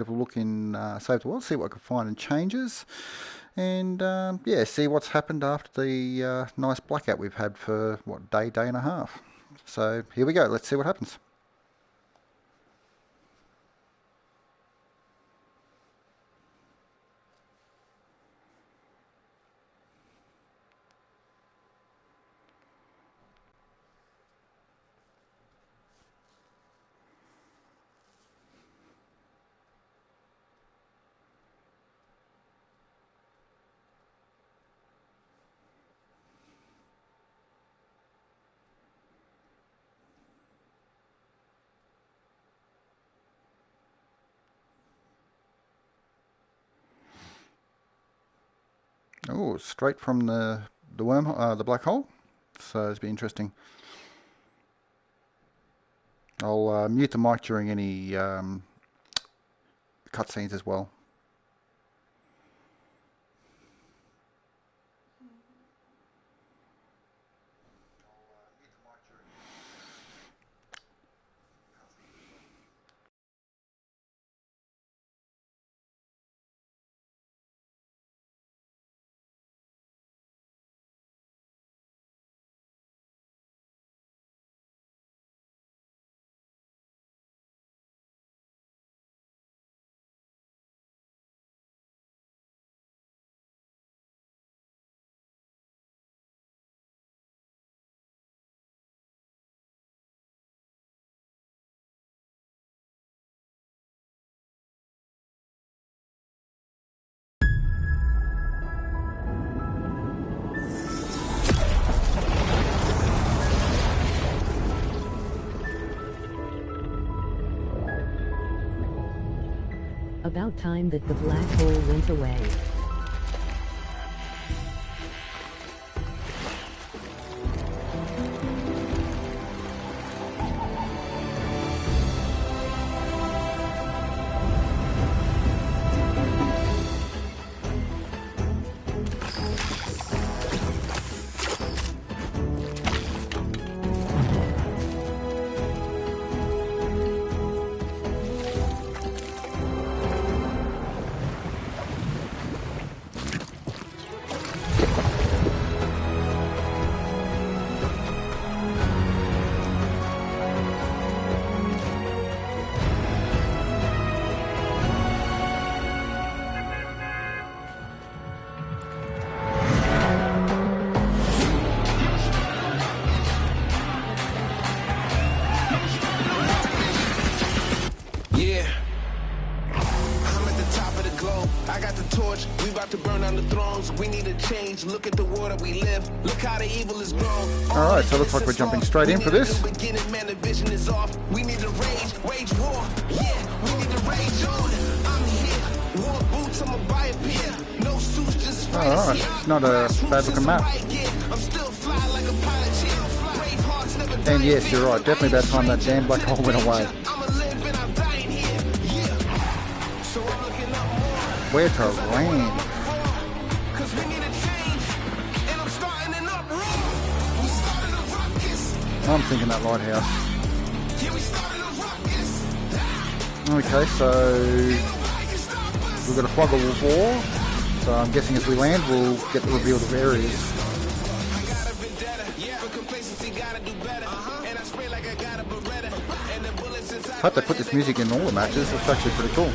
Have a look in Save the World, see what I can find in changes, and yeah, see what's happened after the nice blackout we've had for what, day and a half. So here we go. Let's see what happens. Oh, straight from the worm, the black hole. So it's be interesting. I'll mute the mic during any cutscenes as well. About time that the black hole went away. Look at the water we live. Look how the evil is grown. Alright, so it looks like we're jumping straight in for this. Man, the vision is off. We need to wage war. Yeah, we need to rage on. I'm here. War boots, I'ma buy a pair. No suits, just alright, it's not a bad looking map. I'm still fly like a pilot. Brave hearts never die. And yes, you're right, definitely about time that damn black hole went away. Where to land? I'm thinking that lighthouse. Okay, so we've got a fog of war. So I'm guessing as we land, we'll get the reveal of areas. I hope they put this music in all the matches. It's actually pretty cool.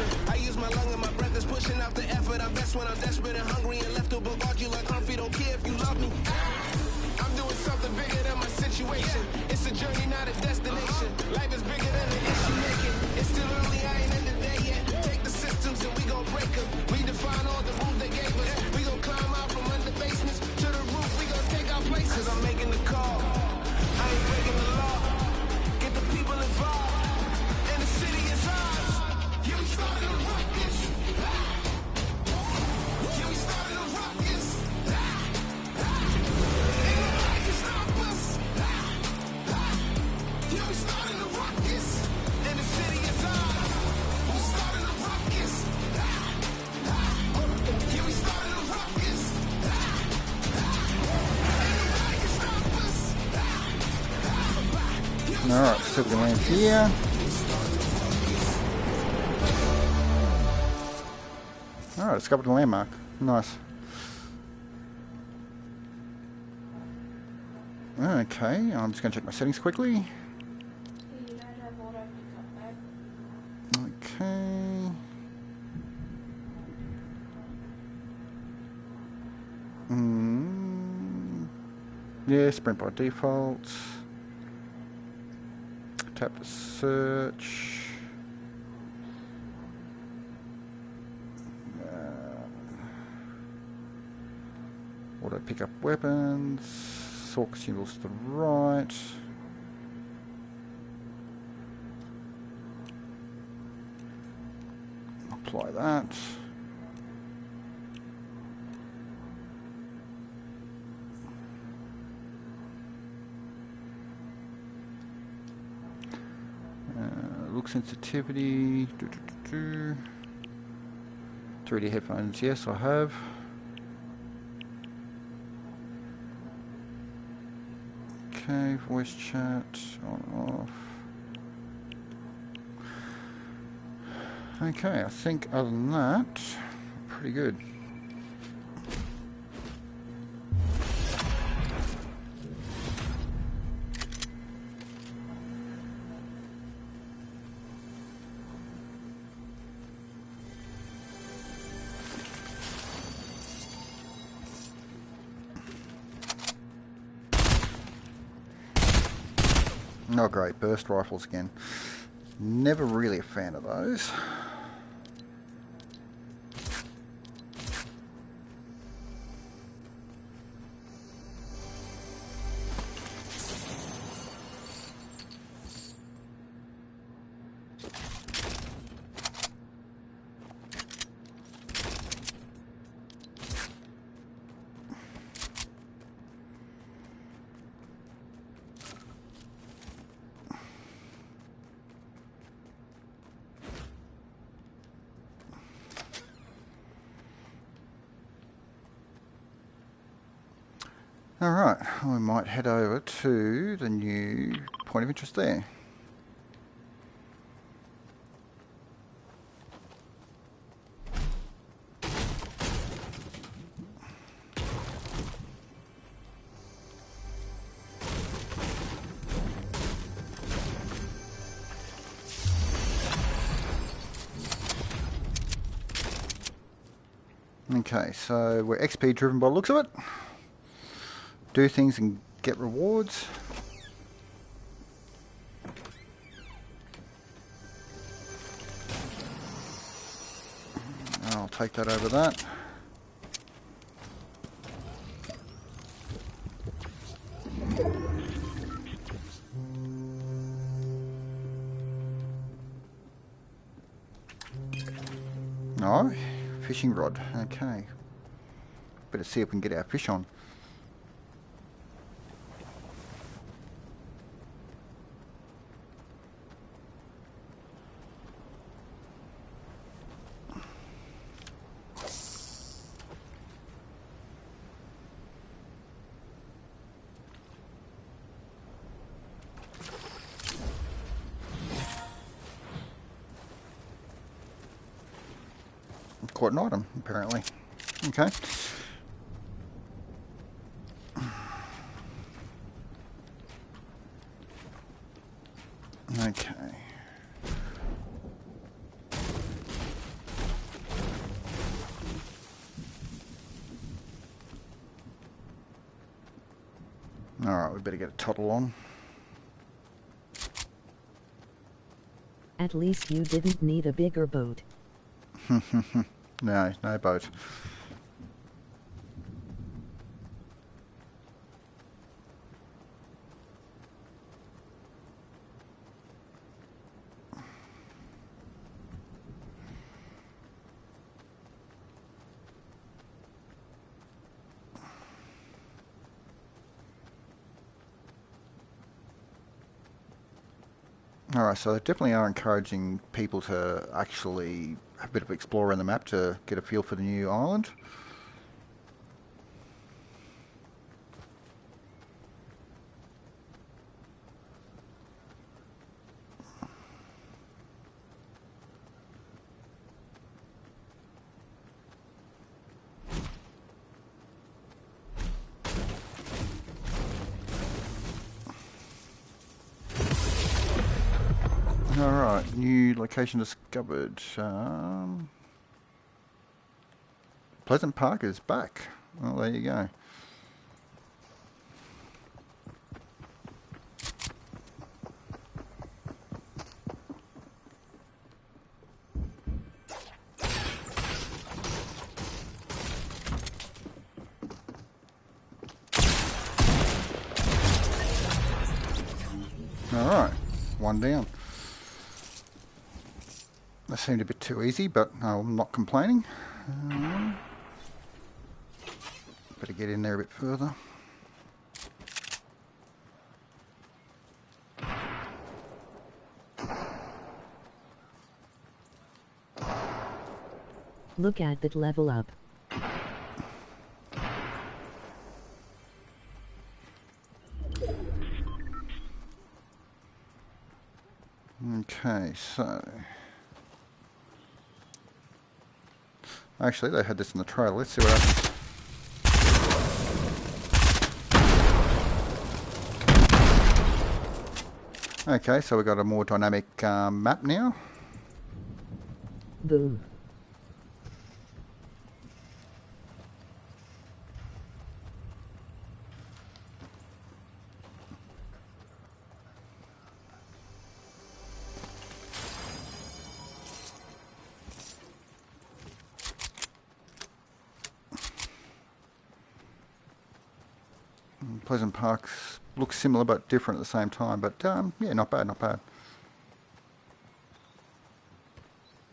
It's a journey, not a destination. Life is bigger than the issue making. It's still early, I ain't in the day yet. Take the systems and we gon' break them. Redefine all the rules they gave us. We gon' climb out from under basements to the roof. We gon' take our places. Cause I'm making the call. I ain't breaking the law. Get the people involved. And the city is ours. Yeah, we started to rock this. Yeah, we started to rock this. Ain't nobody can stop us. Yeah, we started to rock this, and the city is ours. We started to rock this. Yeah, we started to rock this. Ain't nobody can stop us. Alright, so we can land here. Alright, discovered a landmark. Nice. Okay, I'm just going to check my settings quickly. Okay. Yeah, sprint by default. Tap to search. Auto pick up weapons. Sort consumables to the right. Apply that. Look sensitivity. 3D headphones, yes, I have. Okay, voice chat on off. Okay, I think other than that, pretty good. Oh great, burst rifles again. Never really a fan of those. Alright, we might head over to the new point of interest there. Okay, so we're XP driven by the looks of it. Do things and get rewards. I'll take that over that. No, fishing rod. Okay. Better see if we can get our fish on. Caught an item, apparently. Okay. Okay. Alright, we better get a toddle on. At least you didn't need a bigger boat. No, no boat. Alright, so they definitely are encouraging people to actually have a bit of explore in the map to get a feel for the new island. Alright, new location discovered. Pleasant Park is back. Well, there you go. Alright, one down. That seemed a bit too easy, but I'm not complaining. Better get in there a bit further. Look at that level up. Okay, so... Actually, they had this in the trailer. Let's see what happens. Okay, so we've got a more dynamic map now. Boom. Pleasant Parks looks similar but different at the same time, but yeah, not bad, not bad.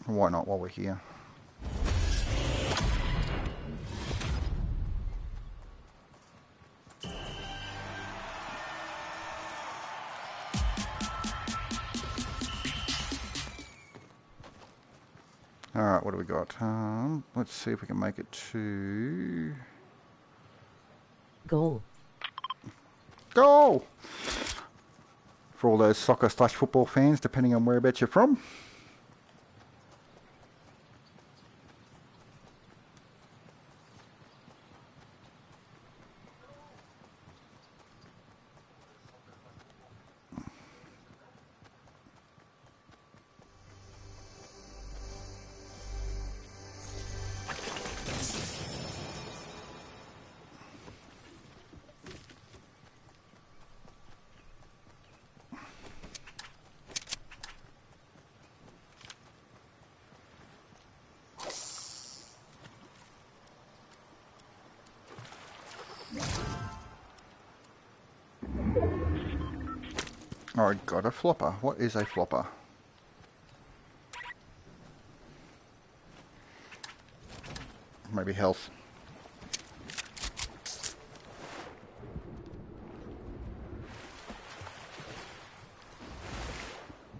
Why not while we're here? Alright, what do we got? Let's see if we can make it to... Goal. Goal! For all those soccer/football fans, depending on whereabouts you're from. I got a flopper. What is a flopper? Maybe health.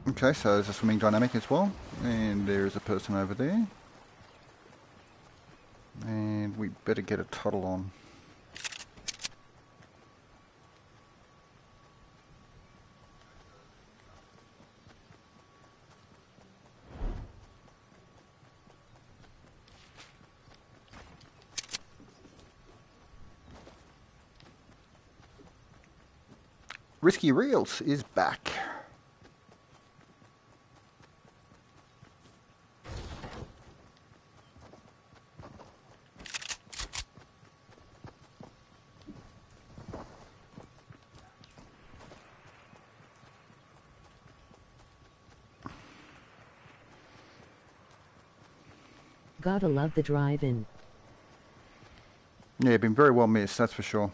Okay, so there's a swimming dynamic as well. And there is a person over there. And we better get a toddle on. Risky Reels is back. Gotta love the drive-in. Yeah, been very well missed, that's for sure.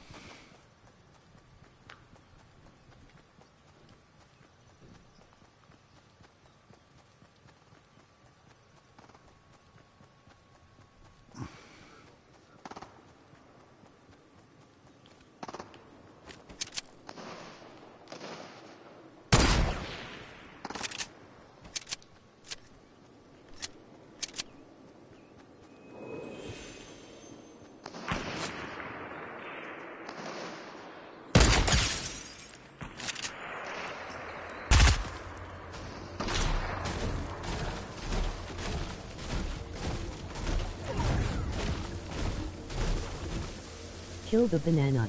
Kill the banana.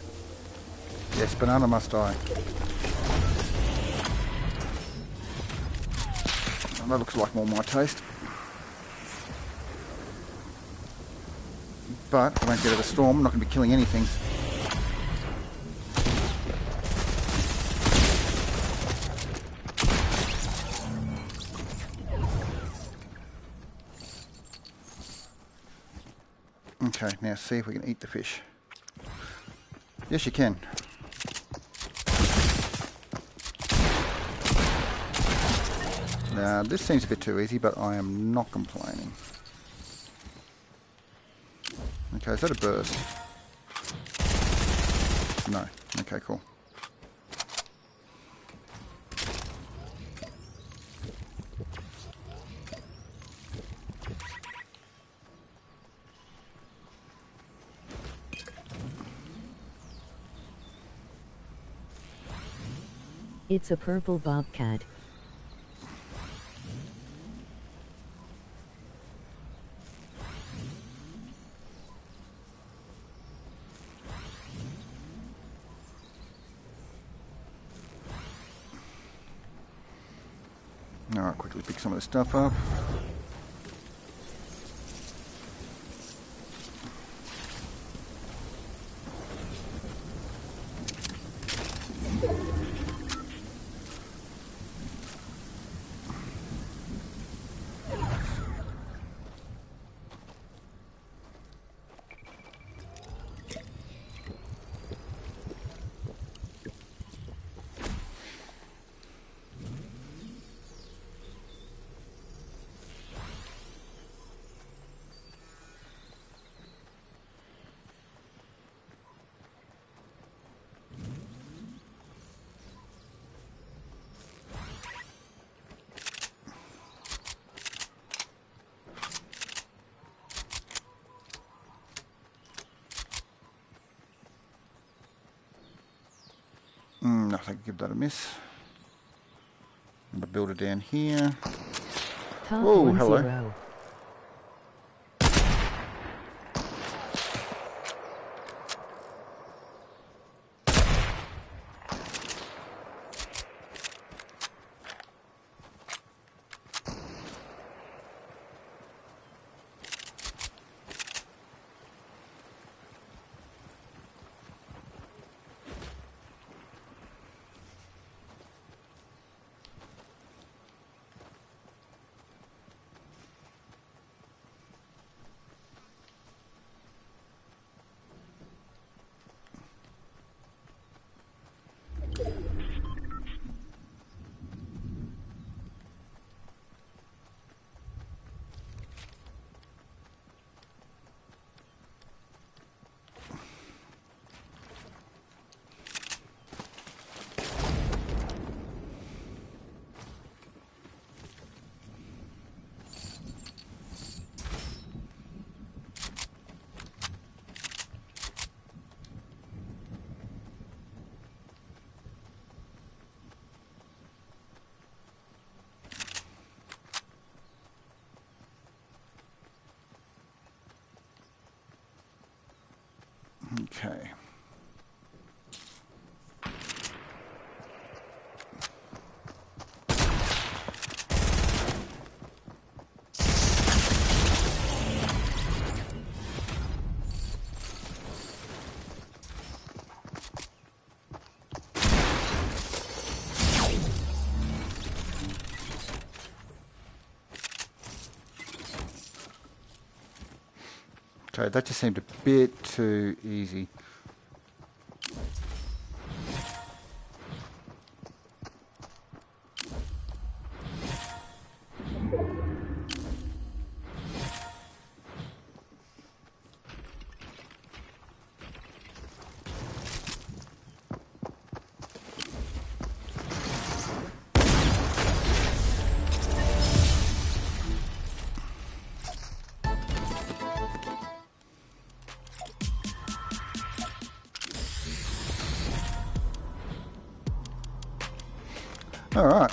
Yes, banana must die. that looks like more my taste. But I won't get out of the storm. I'm not going to be killing anything. Okay, now see if we can eat the fish. Yes, you can. Now, this seems a bit too easy, but I am not complaining. Okay, is that a burst? No. Okay, cool. It's a purple bobcat. Alright, quickly pick some of this stuff up. I think I'll give that a miss. I'm going to build it down here. Top Whoa, 10. hello. Okay. Okay, that just seemed a bit too easy. Alright.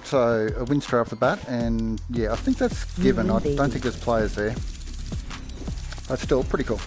So, a win straight off the bat, and yeah, I think that's given. I don't think there's players there. But still, pretty cool.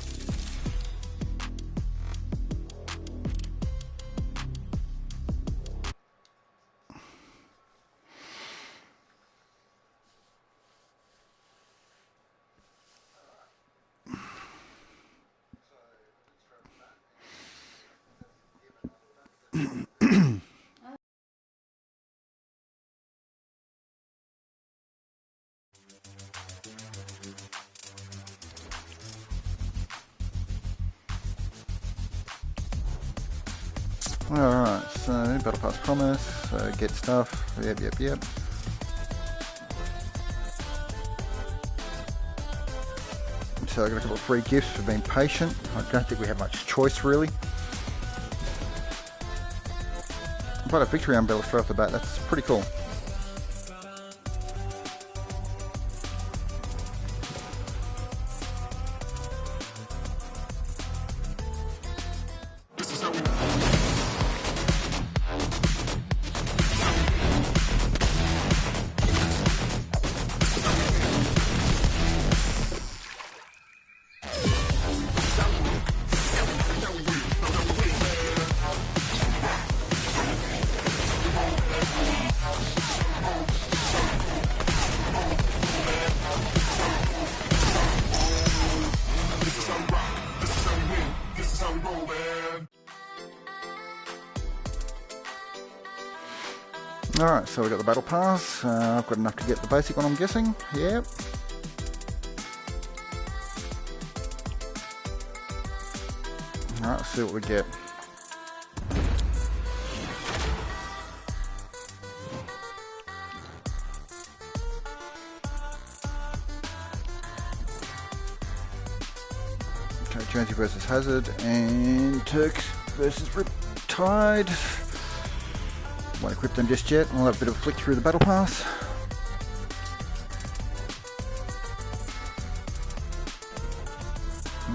Alright, so Battle Pass promise, get stuff, yep. So I got a couple of free gifts for being patient. I don't think we have much choice really. But a victory umbrella straight off the bat, that's pretty cool. Alright, so we got the battle pass. I've got enough to get the basic one, I'm guessing. Yep. Alright, let's see what we get. Okay, Jonesee versus Hazard and Turks versus Riptide. Won't equip them just yet. We'll have a bit of a flick through the battle pass.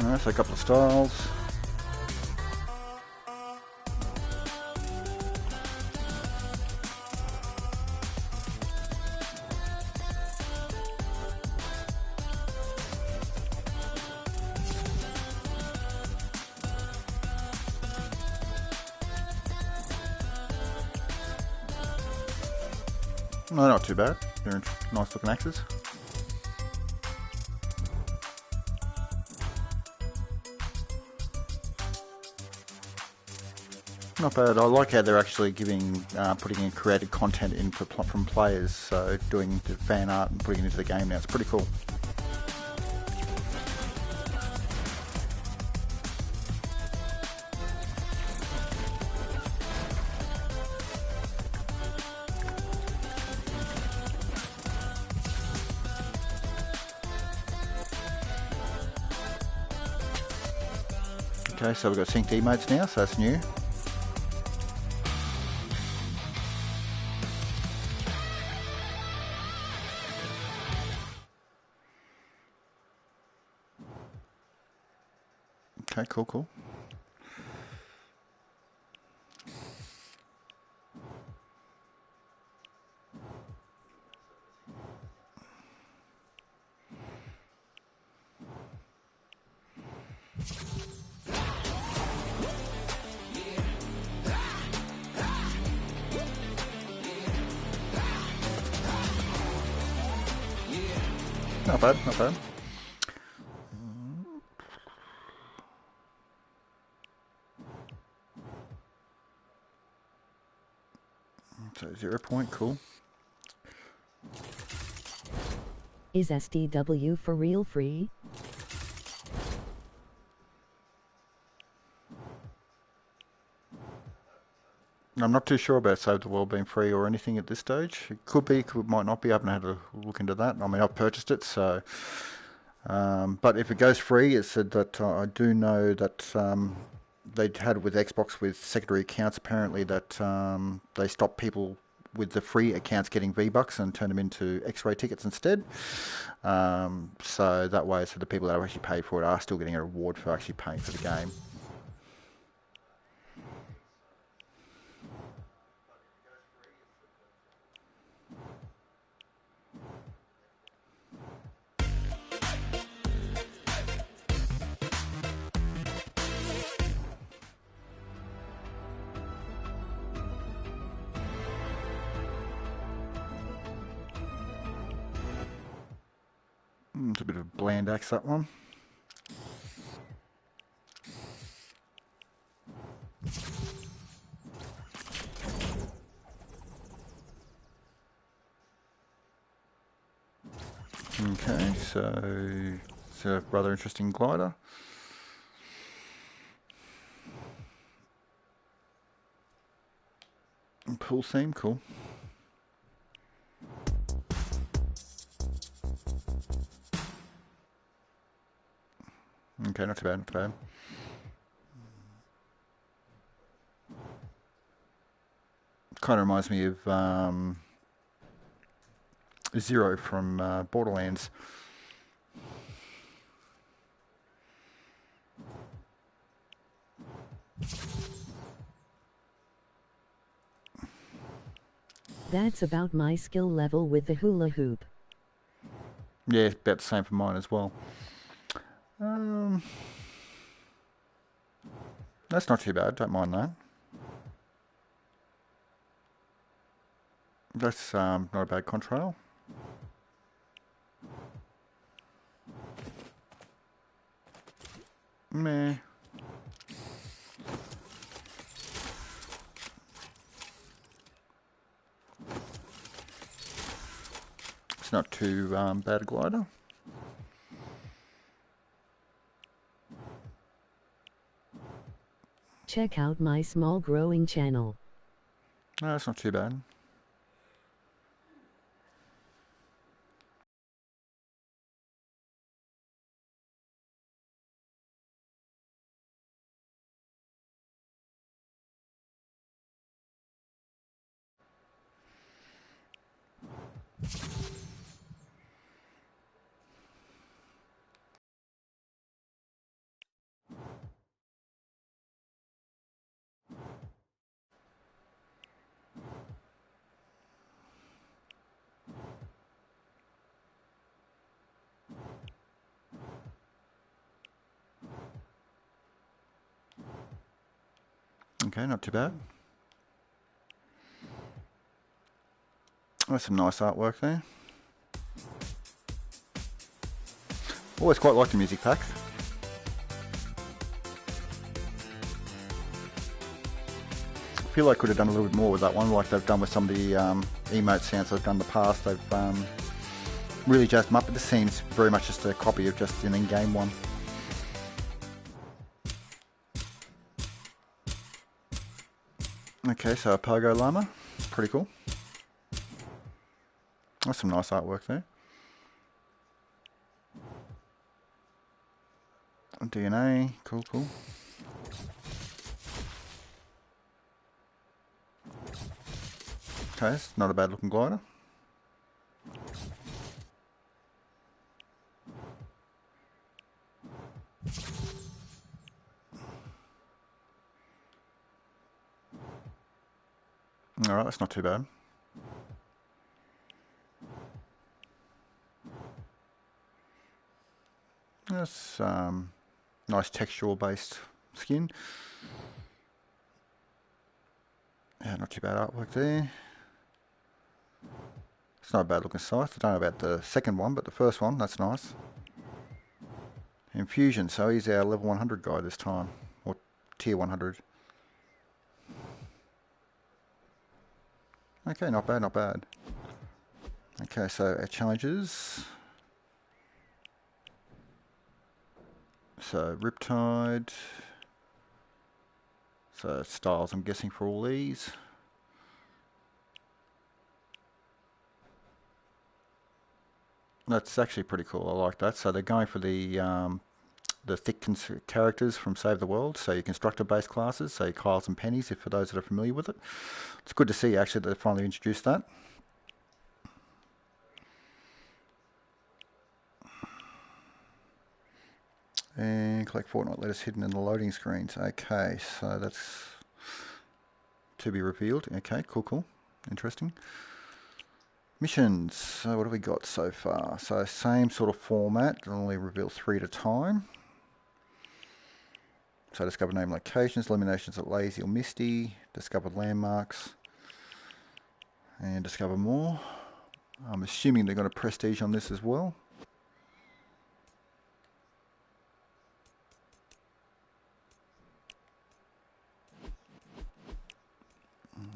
Alright, so a couple of styles. No, not too bad. They're nice looking axes. Not bad. I like how they're actually giving, putting in created content in from players. So doing the fan art and putting it into the game now. It's pretty cool. Okay, so we've got synced emotes now, so that's new. Okay, cool. Not bad. So 0 point, cool. Is StW for real free? I'm not too sure about Save the World being free or anything at this stage. It could be, might not be. I haven't had a look into that. I mean, I've purchased it, so. But if it goes free, it said that I do know that they had with Xbox with secondary accounts apparently that they stopped people with the free accounts getting V-Bucks and turned them into X-ray tickets instead. So that way, so the people that have actually paid for it are still getting a reward for actually paying for the game. It's a bit of a bland axe, that one. Okay, so it's a rather interesting glider. Pool theme, cool. Okay, not too bad, not too bad. Kind of reminds me of Zero from Borderlands. That's about my skill level with the hula hoop. Yeah, about the same for mine as well. That's not too bad, don't mind that. That's not a bad contrail. Meh. It's not too bad a glider. Check out my small growing channel. No, it's not too bad. Okay, not too bad. There's some nice artwork there. Always quite like the music packs. I feel like I could have done a little bit more with that one, like they've done with some of the emote sounds they've done in the past. They've really jazzed them up, but this seems very much just a copy of just an in-game one. Okay, so a pogo llama, pretty cool. That's some nice artwork there. DNA, cool, cool. Okay, it's not a bad looking glider. Alright, that's not too bad. That's nice textural based skin. Yeah, not too bad artwork there. It's not a bad looking scythe. I don't know about the second one, but the first one, that's nice. Infusion, so he's our level 100 guy this time, or tier 100. Okay, not bad, not bad. Okay, so our challenges. So Riptide. So styles, I'm guessing, for all these. That's actually pretty cool. I like that. So they're going for the thick characters from Save the World. So your constructor-based classes, so your Kyles and Pennies, if for those that are familiar with it. It's good to see actually that they finally introduced that. And collect Fortnite letters hidden in the loading screens. Okay, so that's to be revealed. Okay, cool, cool. Interesting. Missions. So what have we got so far? So same sort of format, only reveal 3 at a time. So discover name locations, eliminations at Lazy or Misty, discover landmarks, and discover more. I'm assuming they're going to prestige on this as well.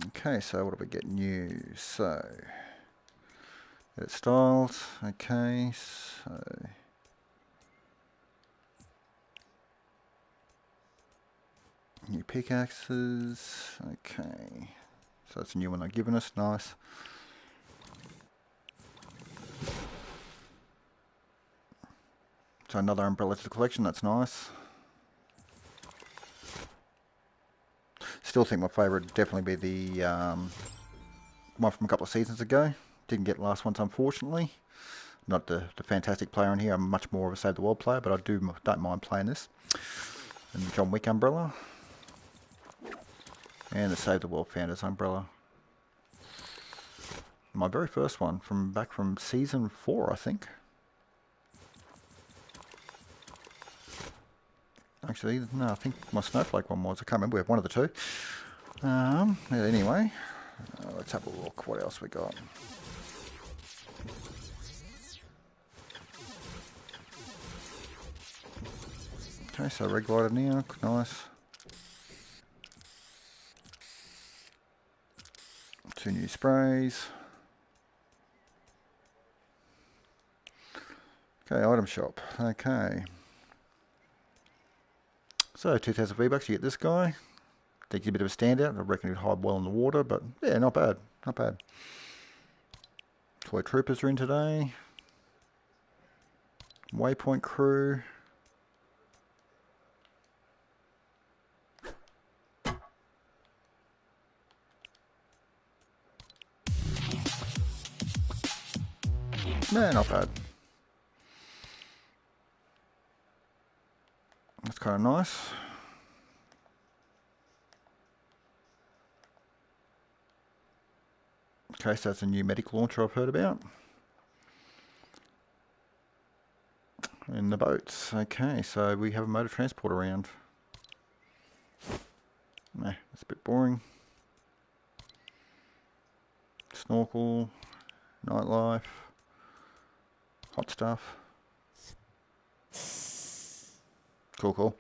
Okay, so what do we get new? So edit styles. Okay, so new pickaxes. Okay, So that's a new one they've given us. Nice. So another umbrella to the collection. That's nice. Still think my favourite would definitely be the one from a couple of seasons ago. Didn't get last ones, unfortunately. Not the fantastic player in here. I'm much more of a Save the World player, but I don't mind playing this. And the John Wick umbrella. And the Save the World Founders umbrella. My very first one back from season 4, I think. Actually, no, I think my Snowflake one was. I can't remember. We have one of the two. Yeah, anyway, let's have a look. What else we got? Okay, so red glider now. Nice. 2 new sprays. Okay, item shop. Okay. So 2,000 V-Bucks, you get this guy. Think he's a bit of a standout. I reckon he'd hide well in the water, but yeah, not bad. Not bad. Toy Troopers are in today. Waypoint Crew. Nah, not bad. That's kind of nice. Okay, so that's a new medic launcher I've heard about. And the boats. Okay, so we have a motor transport around. Nah, that's a bit boring. Snorkel, nightlife, hot stuff. Cool, cool.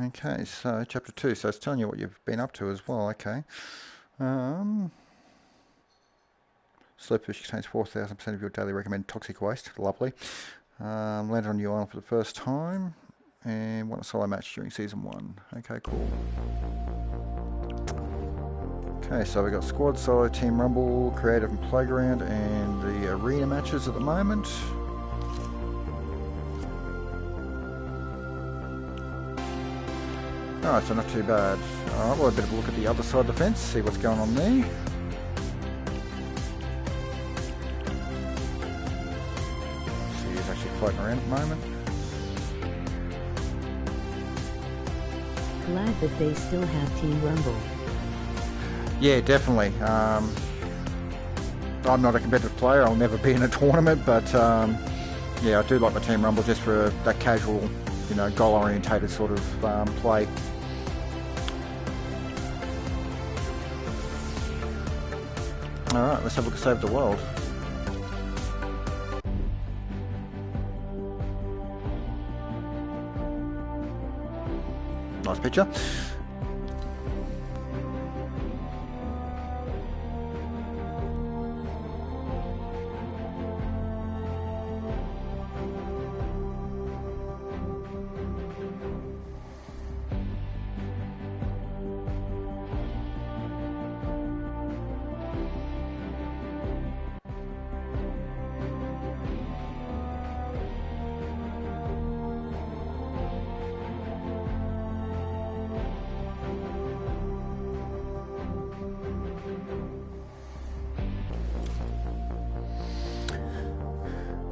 Okay, so chapter 2. So it's telling you what you've been up to as well. Okay. Slurpfish contains 4,000% of your daily recommended toxic waste. Lovely. Landed on your island for the first time. And won a solo match during season 1. Okay, cool. Okay, so we got squad, solo, team rumble, creative and playground, and the arena matches at the moment. Alright, so not too bad. Alright, we'll have a bit of a look at the other side of the fence, see what's going on there. See who's actually floating around at the moment. Glad that they still have Team Rumble. Yeah, definitely. I'm not a competitive player, I'll never be in a tournament, but yeah, I do like my Team Rumble just for that casual, you know, goal-orientated sort of play. Alright, let's have a look at Save the World. Nice picture.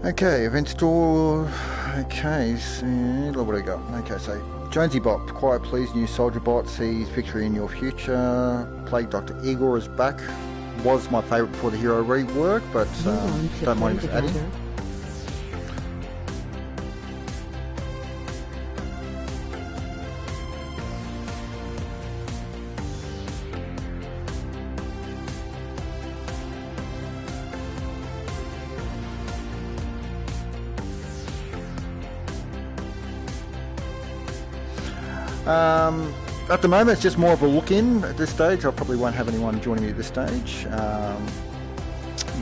Okay, event store. Okay, so what do we got? Okay, so Jonesee-Bot, quiet please, new soldier bot, sees victory in your future. Plague Dr. Igor is back. Was my favourite before the hero rework, but don't mind him adding. At the moment, it's just more of a look-in at this stage. I probably won't have anyone joining me at this stage.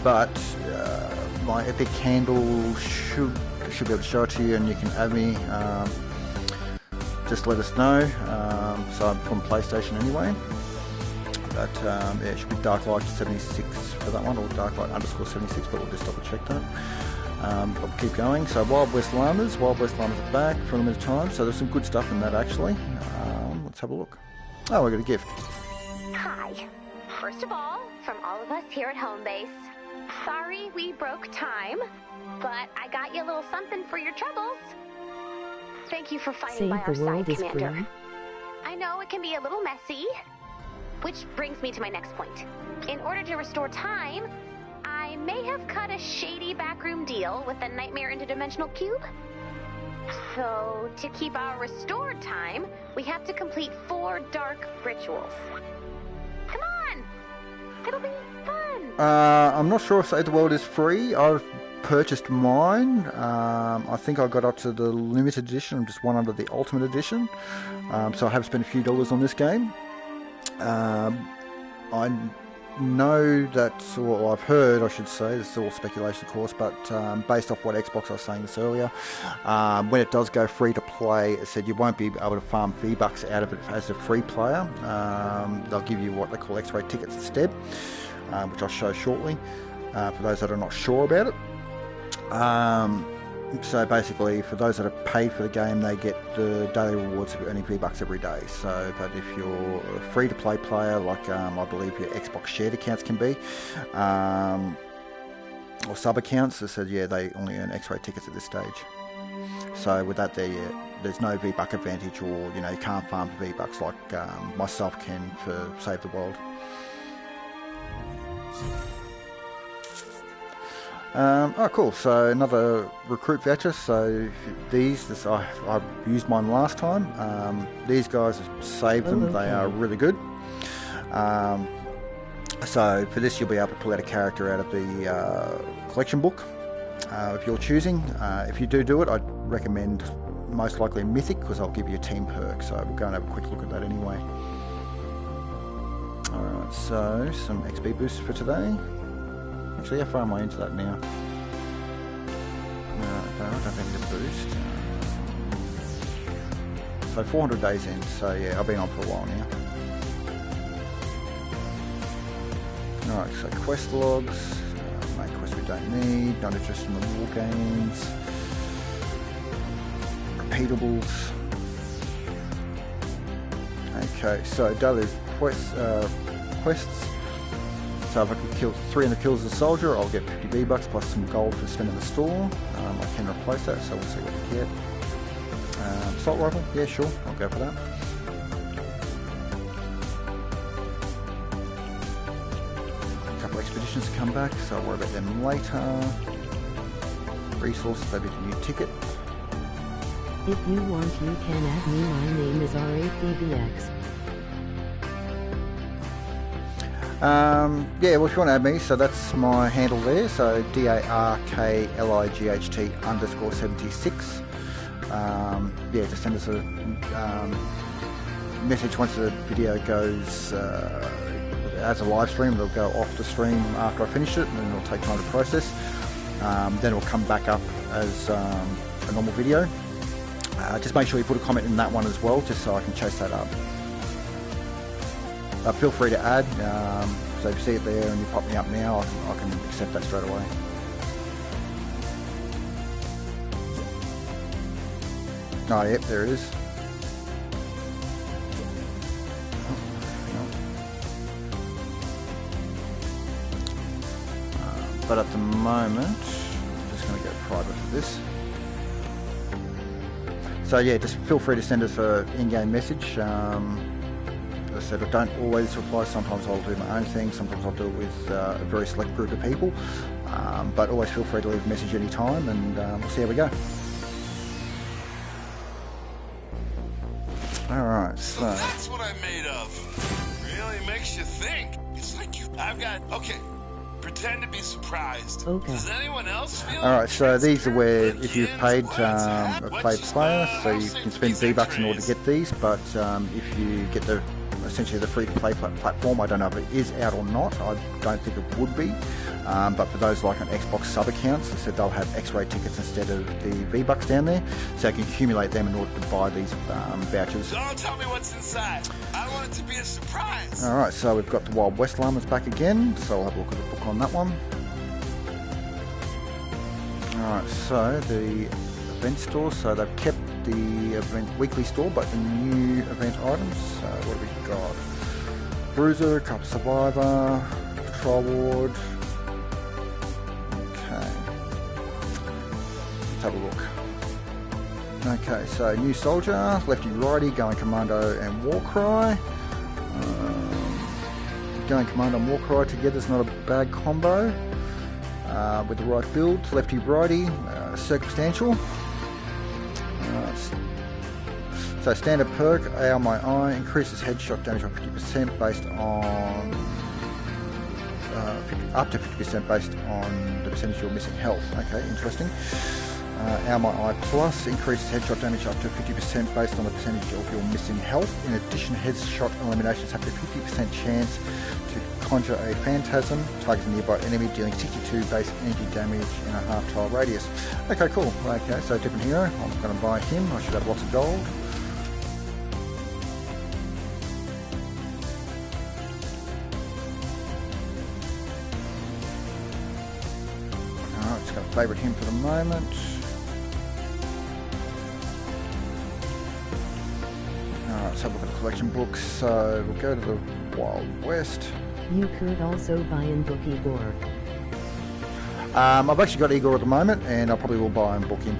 But my epic handle should be able to show it to you, and you can add me. just let us know. So I'm from PlayStation anyway. But yeah, it should be Darklight 76 for that one, or Darklight _ 76, but we'll just double check that. But we'll keep going. So Wild West Llamas are back for a limited time. So there's some good stuff in that actually. Let's have a look. Oh, we got a gift. Hi. First of all, from all of us here at Home Base, sorry we broke time, but I got you a little something for your troubles. Thank you for fighting by our side, Commander. I know it can be a little messy, which brings me to my next point. In order to restore time, I may have cut a shady backroom deal with the Nightmare Interdimensional Cube. So, to keep our restored time, we have to complete 4 dark rituals. Come on! It'll be fun! I'm not sure if Save the World is free. I've purchased mine. I think I got up to the limited edition. I'm just one under the ultimate edition. So I have spent a few dollars on this game. I know that, or I've heard, I should say, this is all speculation of course, but based off what Xbox, I was saying this earlier, when it does go free to play, it said you won't be able to farm V-Bucks out of it as a free player. They'll give you what they call X-ray tickets instead, which I'll show shortly, for those that are not sure about it. So basically, for those that have paid for the game, they get the daily rewards of earning V-Bucks every day. So, but if you're a free-to-play player, like I believe your Xbox shared accounts can be, or sub-accounts, they said, yeah, they only earn X-ray tickets at this stage. So with that there's no V-Buck advantage, or, you know, you can't farm for V-Bucks like myself can for Save the World. Oh, cool. So another recruit voucher. So I've used mine last time. These guys have saved them. They are really good. So for this, you'll be able to pull out a character out of the collection book of your choosing. If you do it, I'd recommend most likely Mythic, because I'll give you a team perk. So we'll go and have a quick look at that anyway. Alright, so some XP boosts for today. Actually, how far am I into that now? No, I don't think it's a boost. So 400 days in, so yeah, I've been on for a while now. Alright, so quest logs, main quests we don't need, not interested in the war games, repeatables. Okay, so daily quests. So if I can kill 300 kills as a soldier, I'll get 50 V-Bucks plus some gold for spending the store. I can replace that, so we'll see what we get. Assault rifle, yeah, sure, I'll go for that. A couple expeditions to come back, so I'll worry about them later. Resources, maybe a new ticket. If you want, you can add me. My name is RAPBX. Yeah, well, if you want to add me, so that's my handle there, so DARKLIGHT _76. Yeah, just send us a message once the video goes as a live stream. It'll go off the stream after I finish it, and then it'll take time to process. Then it'll come back up as a normal video. Just make sure you put a comment in that one as well, just so I can chase that up. Feel free to add, so if you see it there and you pop me up now, I can accept that straight away. Oh, yep, there it is. But at the moment, I'm just going to go private for this. So yeah, just feel free to send us an in-game message. As I said, I don't always reply. Sometimes I'll do my own thing. Sometimes I'll do it with a very select group of people. But always feel free to leave a message anytime, and we'll see how we go. Alright, so... That's what I'm made of. Really makes you think. It's like okay. Pretend to be surprised. Okay. Does anyone else feel? Alright, so these are where, if you've paid a paid player, so you can spend V-Bucks in order to get these, but if you get the essentially the free-to-play platform. I don't know if it is out or not. I don't think it would be. But for those like on Xbox sub accounts, they said they'll have X-ray tickets instead of the V-Bucks down there, so you can accumulate them in order to buy these vouchers. Don't tell me what's inside. I want it to be a surprise. Alright, so we've got the Wild West Llamas back again, so I'll have a look at the book on that one. Alright, so the event store, so they've kept the event weekly store, but the new event items. So what have we got? Bruiser, Cup Survivor, Patrol Ward. Okay, let's have a look. Okay, so new soldier, lefty righty, going commando and warcry. Going commando and warcry together is not a bad combo. With the right build, lefty righty, circumstantial. So standard perk, AR My Eye, increases headshot damage by 50% based on up to 50% based on the percentage you're missing health. Okay, interesting. AR My Eye Plus increases headshot damage up to 50% based on the percentage of your missing health. In addition, headshot eliminations have a 50% chance to conjure a phantasm, targets a nearby enemy, dealing 62 base energy damage in a half-tile radius. Okay, cool. Okay, so different hero. I'm going to buy him. I should have lots of gold. Alright, just going to favourite him for the moment. Let's have a look at the collection books. So we'll go to the Wild West. You could also buy and book Igor. I've actually got Igor at the moment, and I probably will buy and book him.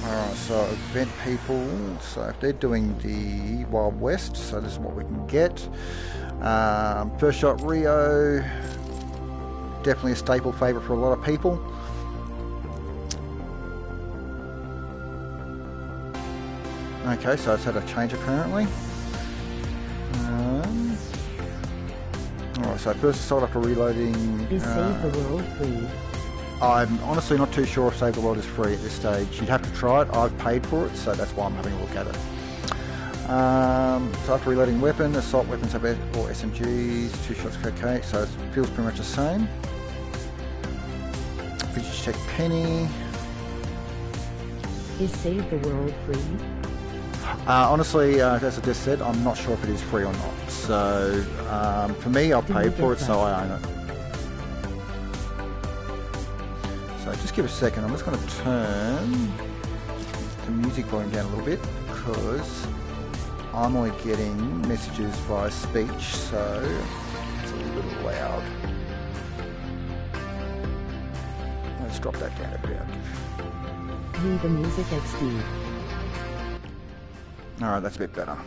Alright, so event people. So if they're doing the Wild West, so this is what we can get. First shot Rio, definitely a staple favourite for a lot of people. Okay, so it's had a change apparently. Alright, so first assault after reloading. Is Save the World free? I'm honestly not too sure if Save the World is free at this stage. You'd have to try it. I've paid for it, so that's why I'm having a look at it. So after reloading weapon, assault weapons have or SMGs, 2 shots okay, so it feels pretty much the same. Vintage check Penny. Is Save the World free? Honestly, as I just said, I'm not sure if it is free or not. So, for me, I've paid for it, so I own it. So, just give a second. I'm just going to turn the music volume down a little bit because I'm only getting messages via speech, so it's a little loud. Let's drop that down a bit. Need the music XD. Alright, that's a bit better.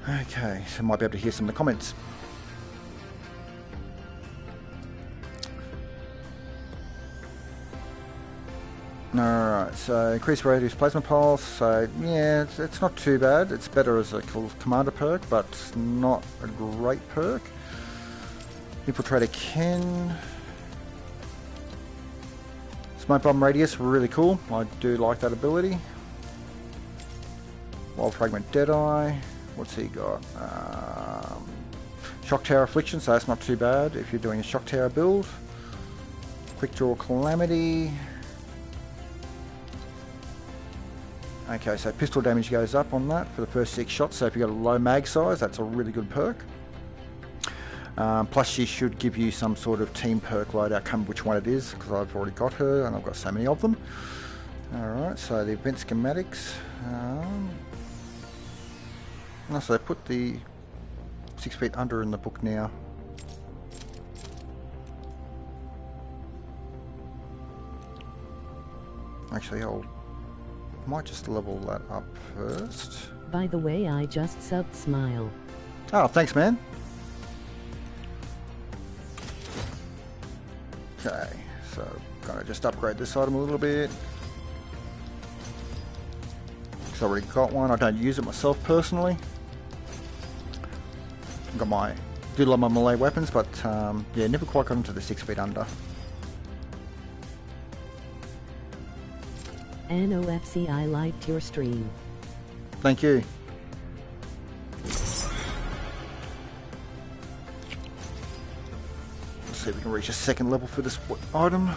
Okay, so I might be able to hear some of the comments. Alright, so increased radius placement pulse, so yeah, it's not too bad. It's better as a commander perk, but not a great perk. Infiltrator Ken. Smoke bomb radius, really cool. I do like that ability. Wild Fragment Deadeye. What's he got? Shock Tower Affliction, so that's not too bad if you're doing a Shock Tower build. Quick Draw Calamity. Okay, so pistol damage goes up on that for the first 6 shots, so if you've got a low mag size, that's a really good perk. Plus she should give you some sort of team perk loadout, come which one it is, because I've already got her and I've got so many of them. Alright, so the event schematics. So they put the 6 feet under in the book now. Actually, might just level that up first. By the way, I just subbed Smile. Oh, thanks, man. Okay, so gonna just upgrade this item a little bit. Because I already got one. I don't use it myself personally. I've got do love my melee weapons, but yeah, never quite got into the 6 feet under. NOFC, I liked your stream. Thank you. Let's see if we can reach a second level for this item.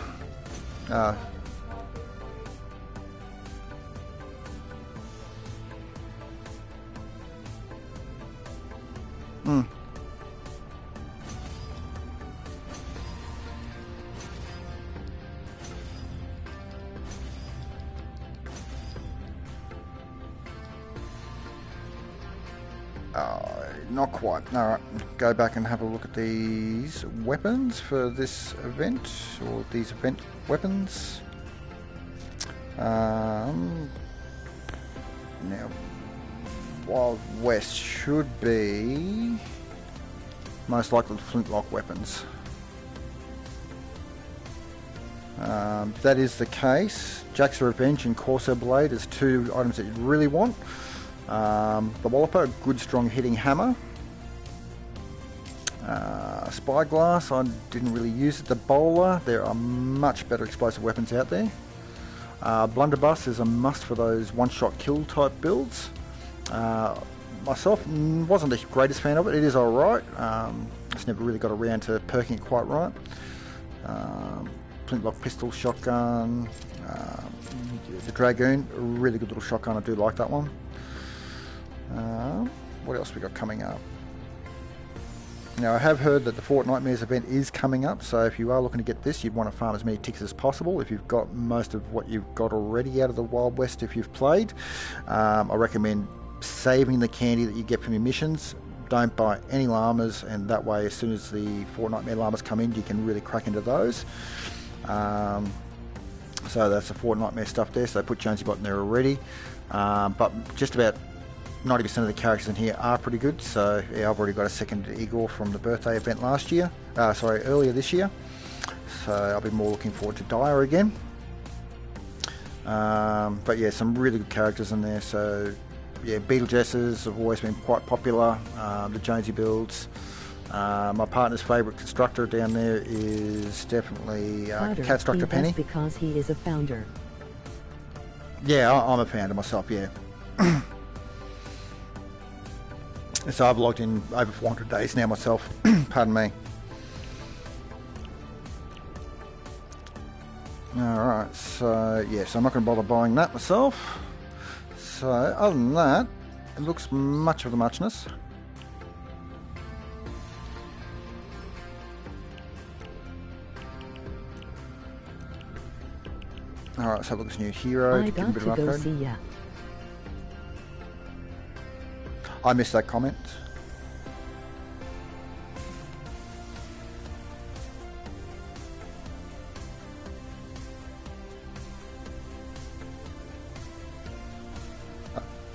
Not quite. Alright, go back and have a look at these weapons for this event, or these event weapons. Now, Wild West should be most likely flintlock weapons. That is the case. Jack's Revenge and Corsair Blade is two items that you really want. The Walloper, good strong hitting hammer. Spyglass, I didn't really use it. The Bowler, there are much better explosive weapons out there. Blunderbuss is a must for those one-shot kill type builds. Myself wasn't the greatest fan of it. It is alright. Just never really got around to perking it quite right. Flintlock pistol, shotgun. The Dragoon, a really good little shotgun. I do like that one. What else we got coming up? Now, I have heard that the Fortnite event is coming up, so if you are looking to get this, you'd want to farm as many ticks as possible. If you've got most of what you've got already out of the Wild West, if you've played, I recommend saving the candy that you get from your missions. Don't buy any llamas, and that way, as soon as the Fortnite llamas come in, you can really crack into those. So that's the Fortnite stuff there, so put Jonesee-Bot in there already. But just about 90% of the characters in here are pretty good, so yeah, I've already got a second Igor from the birthday event earlier this year, so I'll be more looking forward to Dire again. But yeah, some really good characters in there, so yeah, Beetlejuices have always been quite popular, the Jonesy builds. My partner's favourite constructor down there is definitely Catstructor Penny. Because he is a founder. Yeah, I'm a founder myself, yeah. So I've logged in over 400 days now myself. Pardon me. Alright, so yeah, so I'm not going to bother buying that myself. So other than that, it looks much of the muchness. Alright, let's have a look at this new hero. I got to go see ya. I missed that comment.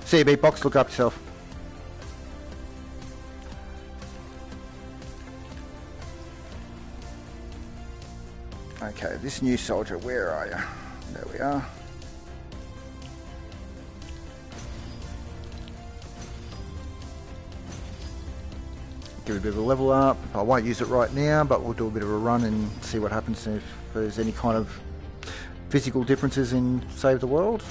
See you, Beatbox. Look up yourself. Okay, this new soldier, where are you? There we are. Give it a bit of a level up. I won't use it right now, but we'll do a bit of a run and see what happens if there's any kind of physical differences in Save the World.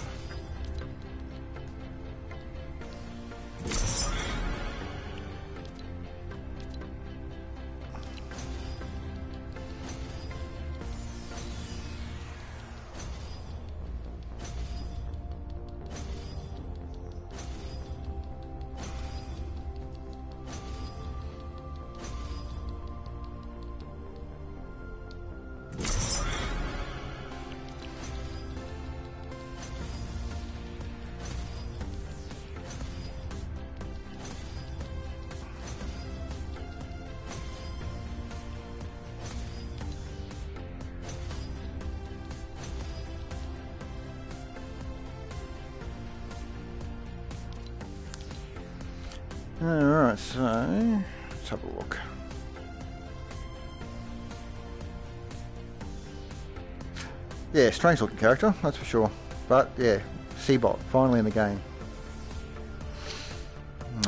Alright, so let's have a look. Yeah, strange looking character, that's for sure. But yeah, StW, finally in the game.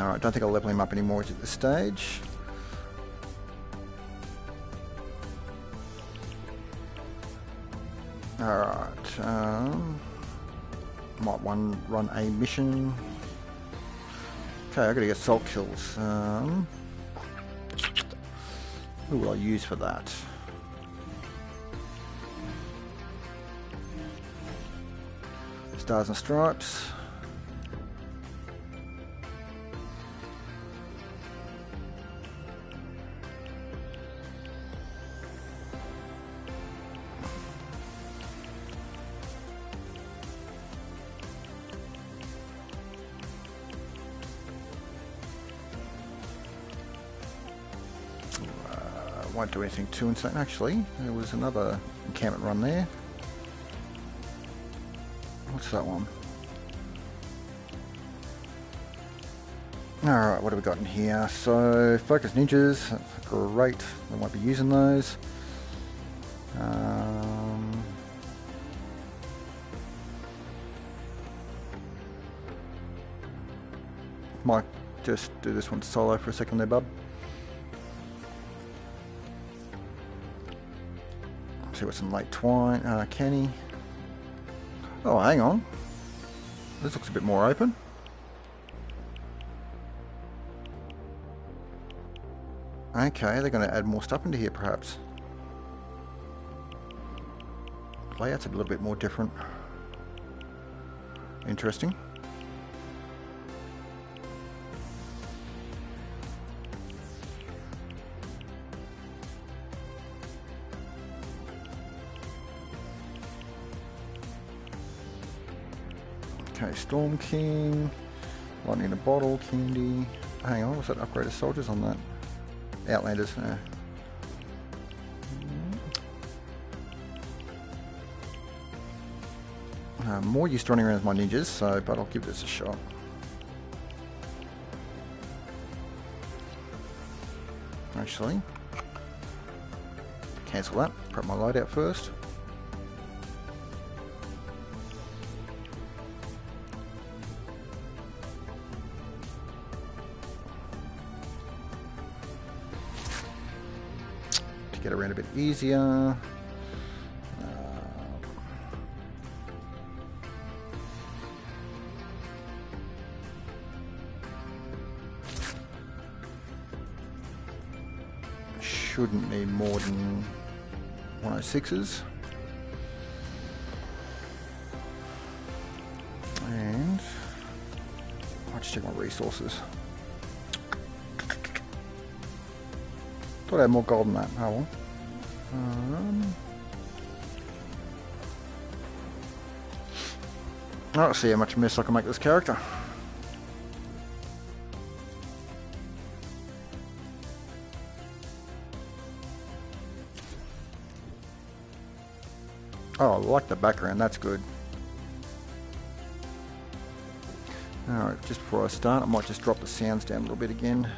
Alright, don't think I'll level him up anymore at this stage. Alright, Might run a mission. Okay, I gotta get salt kills. Who will I use for that? Stars and Stripes. Won't do anything too insane. Actually, there was another encampment run there. What's that one? Alright, what have we got in here? So, Focus Ninjas, that's great. I won't be using those. Might just do this one solo for a second there, bub. See what's in late twine. Kenny. Oh, hang on. This looks a bit more open. Okay, they're going to add more stuff into here, perhaps. Layout's a little bit more different. Interesting. Okay, Storm King, Lightning in a Bottle, Candy. Hang on, what's that? Upgraded soldiers on that? Outlanders. More used to running around with my ninjas, so but I'll give this a shot. Actually, cancel that. Prep my loadout first. Get around a bit easier. Shouldn't need more than 106s. And I'll just check my resources. Thought I had more gold than that. Oh well. I don't see how much mess I can make this character. Oh, I like the background. That's good. Alright, just before I start, I might just drop the sounds down a little bit again.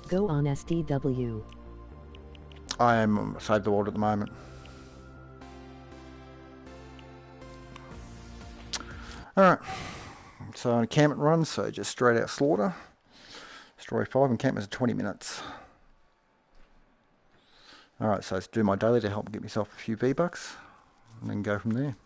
Go on StW. I am Save the World at the moment. Alright, so an encampment run, so just straight out slaughter. Destroy 5 encampments in 20 minutes. Alright, so let's do my daily to help get myself a few V-Bucks, and then go from there.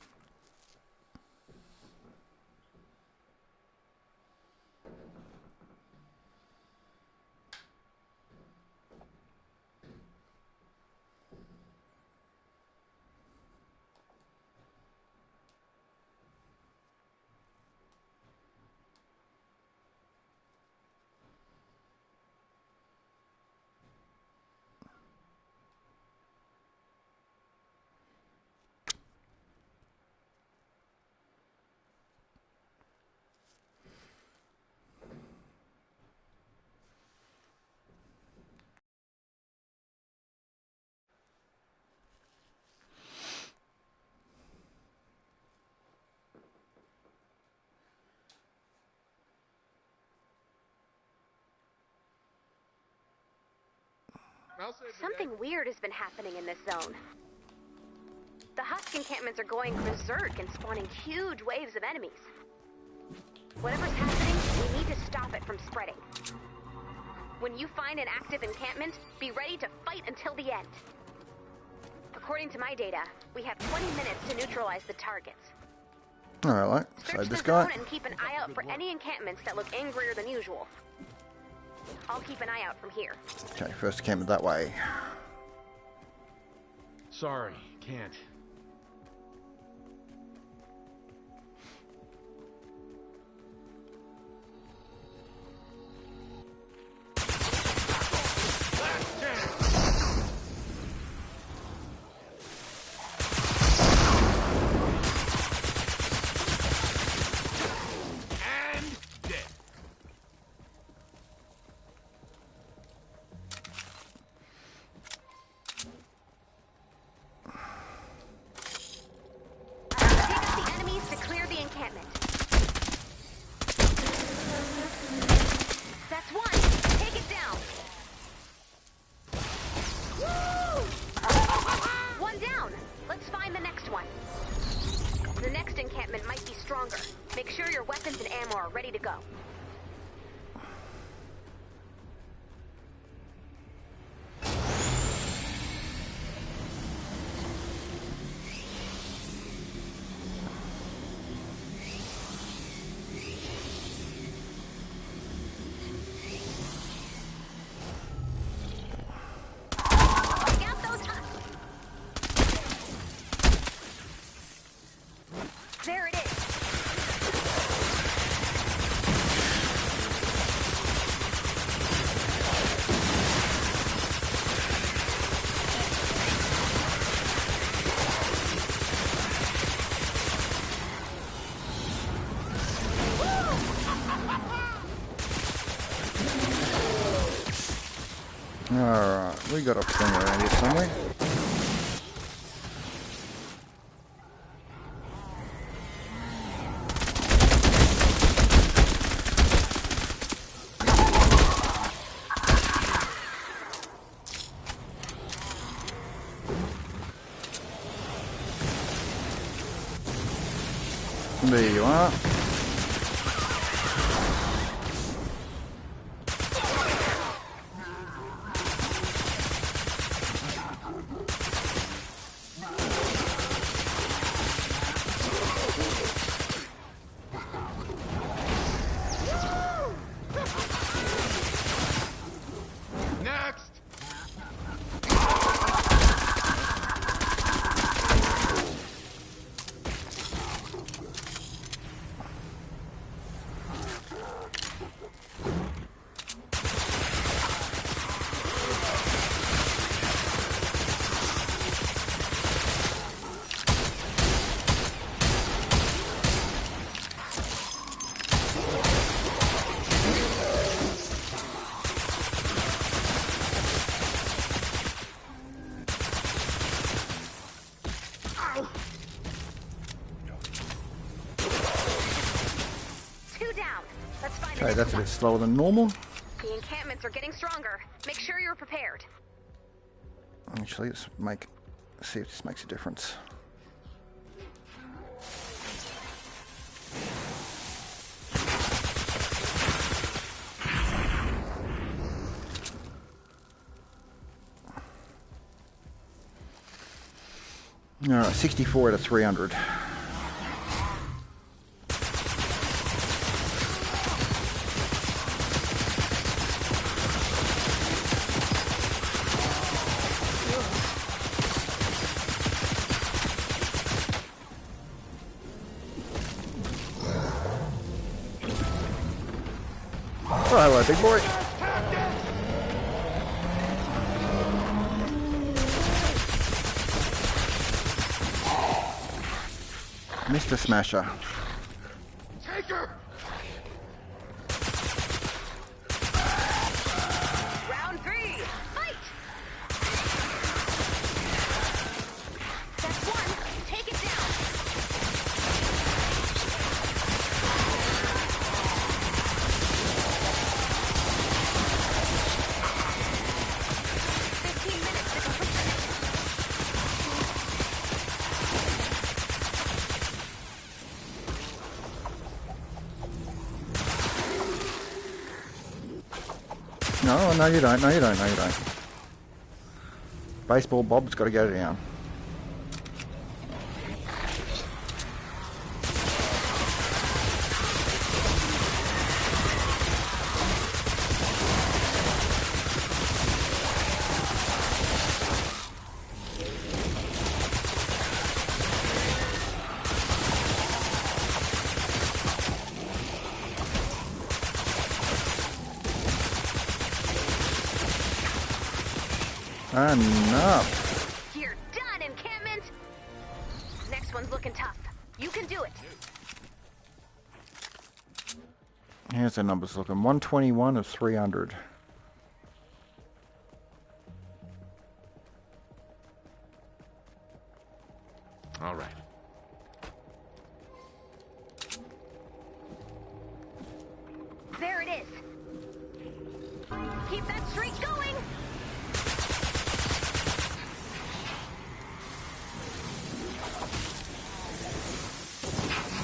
Something weird has been happening in this zone. The Husk encampments are going berserk and spawning huge waves of enemies. Whatever's happening, we need to stop it from spreading. When you find an active encampment, be ready to fight until the end. According to my data, we have 20 minutes to neutralize the targets. Alright, Search save the this guy. zone and keep an eye out for any encampments that look angrier than usual. I'll keep an eye out from here. Okay, first encampment that way. Sorry, can't. Make sure your weapons and ammo are ready to go. Take out those husks. There it is. Alright, we got a thing around here somewhere. There you are. Next! Two down. Let's find the Okay, next that's a one. bit slower than normal. The encampments are getting stronger. Make sure you're prepared. Actually, let's see if this makes a difference. Alright, 64 out of 300. Oh, hello, big boy. Mr. Smasher. Take her! Round three. Fight! That's one. Take it down. This No, no, you don't. No, you don't. No, you don't. Baseball Bob's got to go down. Enough. You're done, encampment! Next one's looking tough. You can do it. Here's the numbers looking. 121 of 300. All right. There it is. Keep that streak going!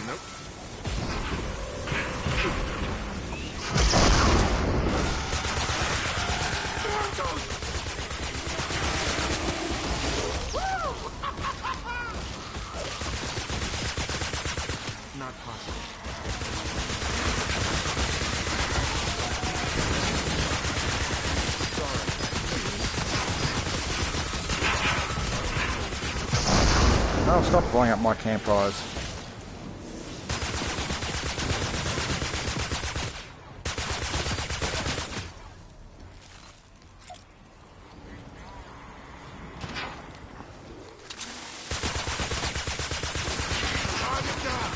Nope. Not possible. Oh, stop blowing up my campfires. Target down.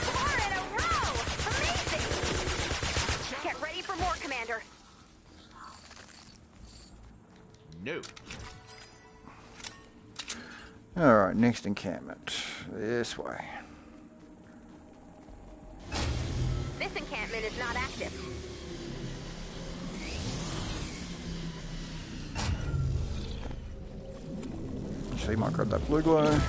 Four in a row! Amazing! Get ready for more, Commander. No. Alright, next encampment. This way. This encampment is not active. So you might grab that blue glow.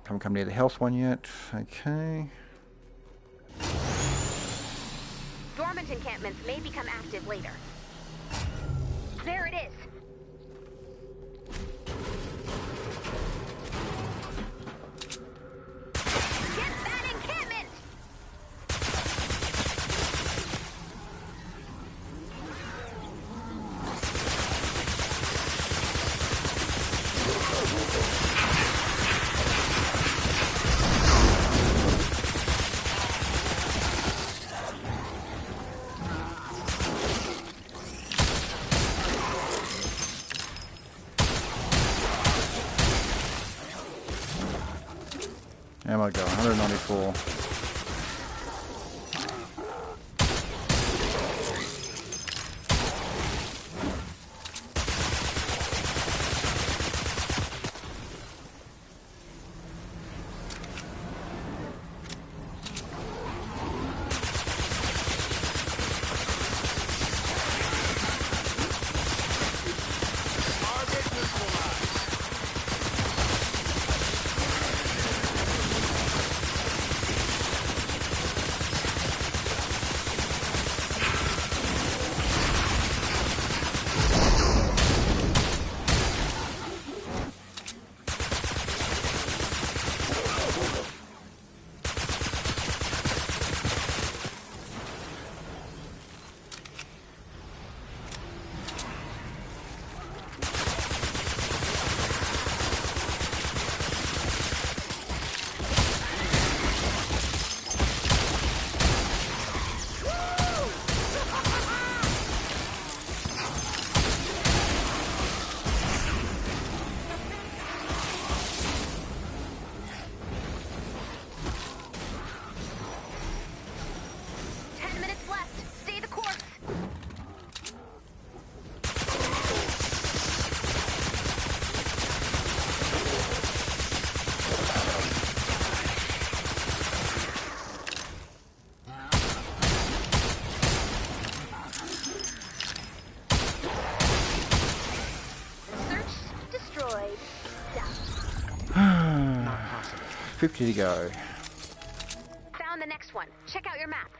Haven't come near the health one yet. Okay. Dormant encampments may become active later. There it is. Get that encampment! Ammo go, 194. Target neutralized. 1 50 to go. Found the next one. Check out your map.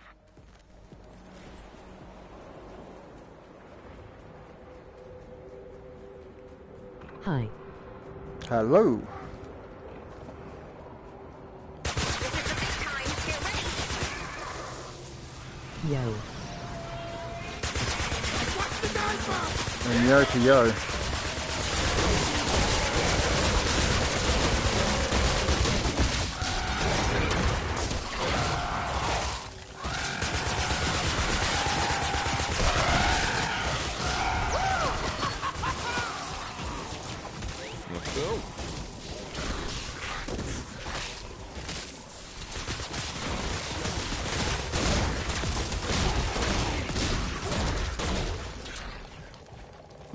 Hi. Hello. This is the big time. Get ready. Yo. And yo to yo. Let's go.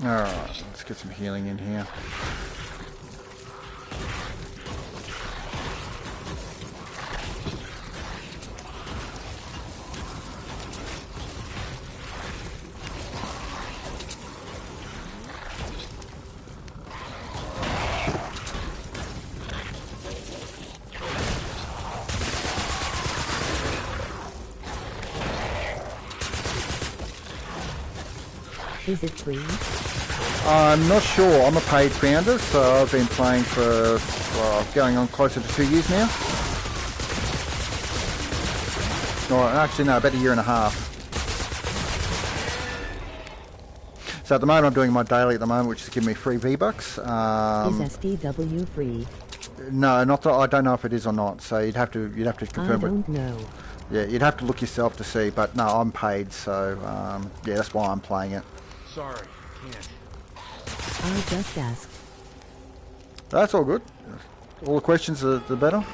Alright, let's get some healing in here. Is it free? I'm not sure. I'm a paid founder, so I've been playing for, well, going on closer to 2 years now. Or actually, no, about a year and a half. So at the moment, I'm doing my daily at the moment, which is giving me free V-Bucks. Is StW free? No, not that, I don't know if it is or not. So you'd have to confirm I it. don't know. Yeah, you'd have to look yourself to see. But no, I'm paid, so yeah, that's why I'm playing it. Sorry, can't. I just asked. That's all good. All the questions, the better.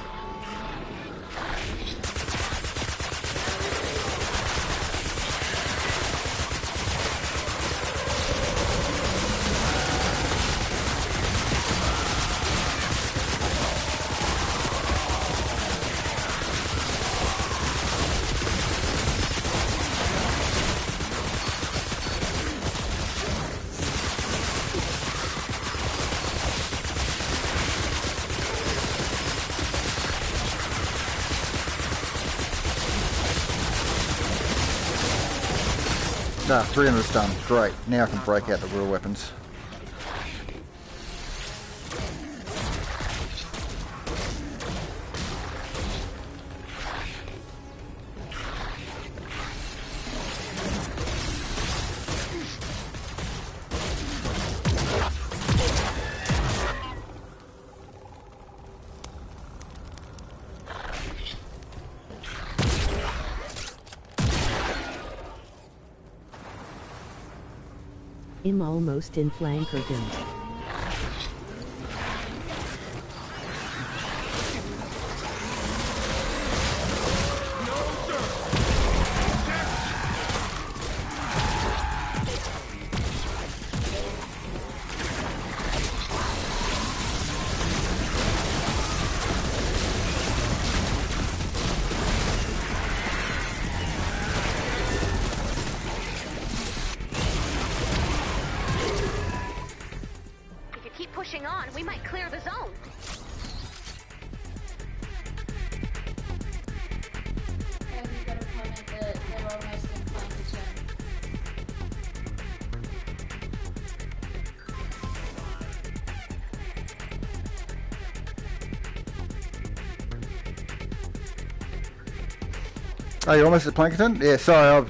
Ah, 300's done. Great. Now I can break out the real weapons. I'm almost in Flankerton. If you keep pushing on, we might clear the zone. And you got a comment that they're almost in Flankerton. Are you almost at Plankerton? Yeah, sorry,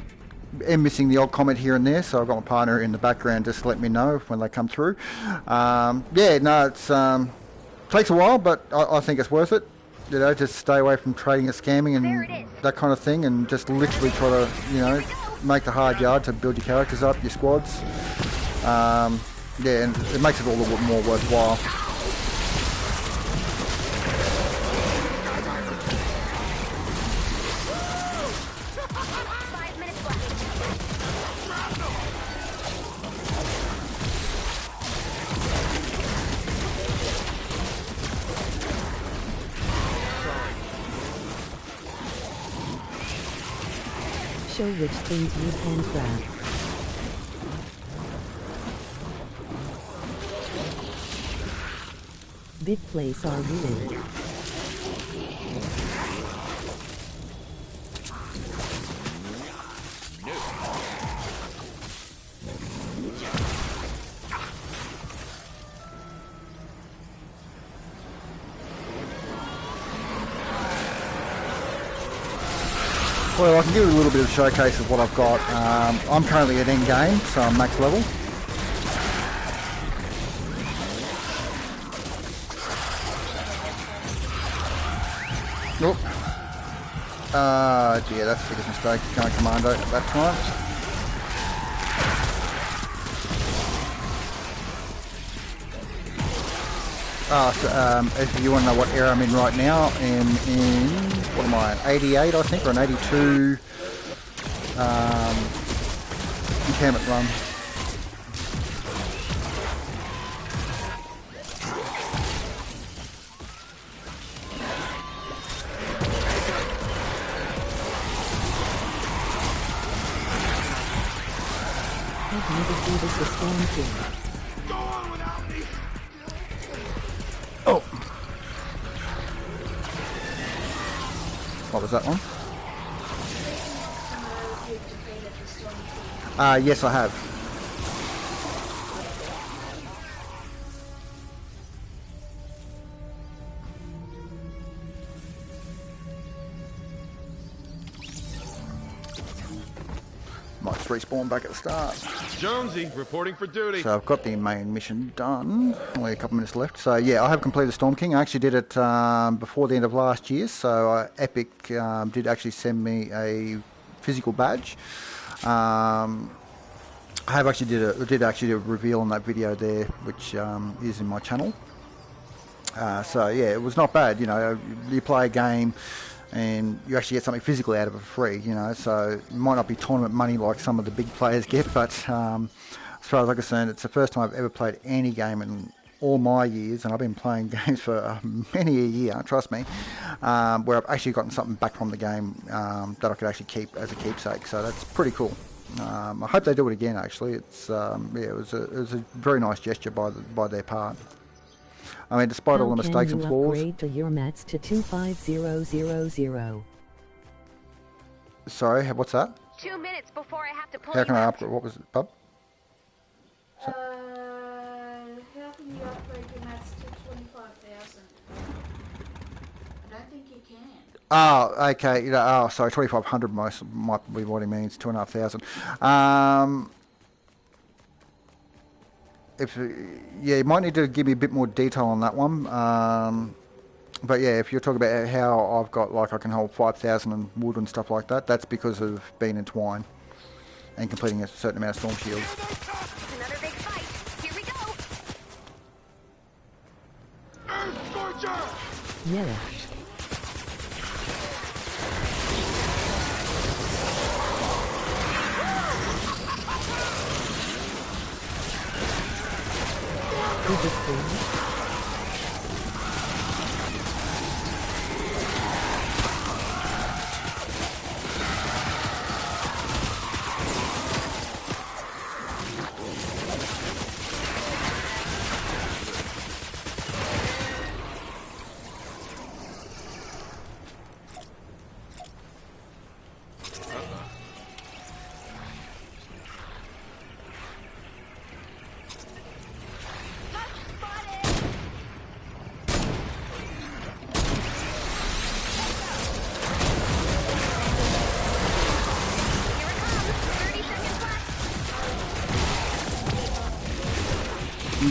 I'm missing the odd comment here and there, so I've got my partner in the background just to let me know when they come through. Yeah, no, it's takes a while, but I think it's worth it. You know, just stay away from trading and scamming and that kind of thing, and just literally try to, you know, make the hard yard to build your characters up, your squads. Yeah, and it makes it all a little more worthwhile. Show which things you can craft. Big place are you in? Well, I can give you a little bit of a showcase of what I've got. I'm currently at end game, so I'm max level. Oop. Yeah, that's the biggest mistake, going commando at that time. If you want to know what era I'm in right now, I'm in, what am I, an 88 I think, or an 82 encampment run. I've never seen this a storm king. Go on without me. Oh! What was that one? Yes, I have. Might just respawn back at the start. Jonesy, reporting for duty. So I've got the main mission done. Only a couple minutes left. So yeah, I have completed Storm King. I actually did it before the end of last year. So Epic did actually send me a physical badge. I have actually did actually a reveal on that video there, which is in my channel. So yeah, it was not bad. You know, you play a game and you actually get something physical out of it for free, you know, so it might not be tournament money like some of the big players get, but as far as I'm concerned, it's the first time I've ever played any game in all my years, and I've been playing games for many a year, trust me, where I've actually gotten something back from the game that I could actually keep as a keepsake, so that's pretty cool. I hope they do it again, actually. It's yeah, it was a very nice gesture by their part. I mean, despite all the mistakes and flaws. Upgrade to your mats to 25000. Sorry, what's that? 2 minutes before I have to pull How you can I out. upgrade? What was it, bub? How can you upgrade your mats to 25,000? I don't think you can. Oh, okay. You know, oh, sorry, 2,500 might be what he means. 2,500. Yeah, you might need to give me a bit more detail on that one. But yeah, if you're talking about how I've got, like, I can hold 5,000 and wood and stuff like that, that's because of being in twine and completing a certain amount of storm shields. It's another big fight. Here we go. Earth Scorcher! Yeah. Is it cool?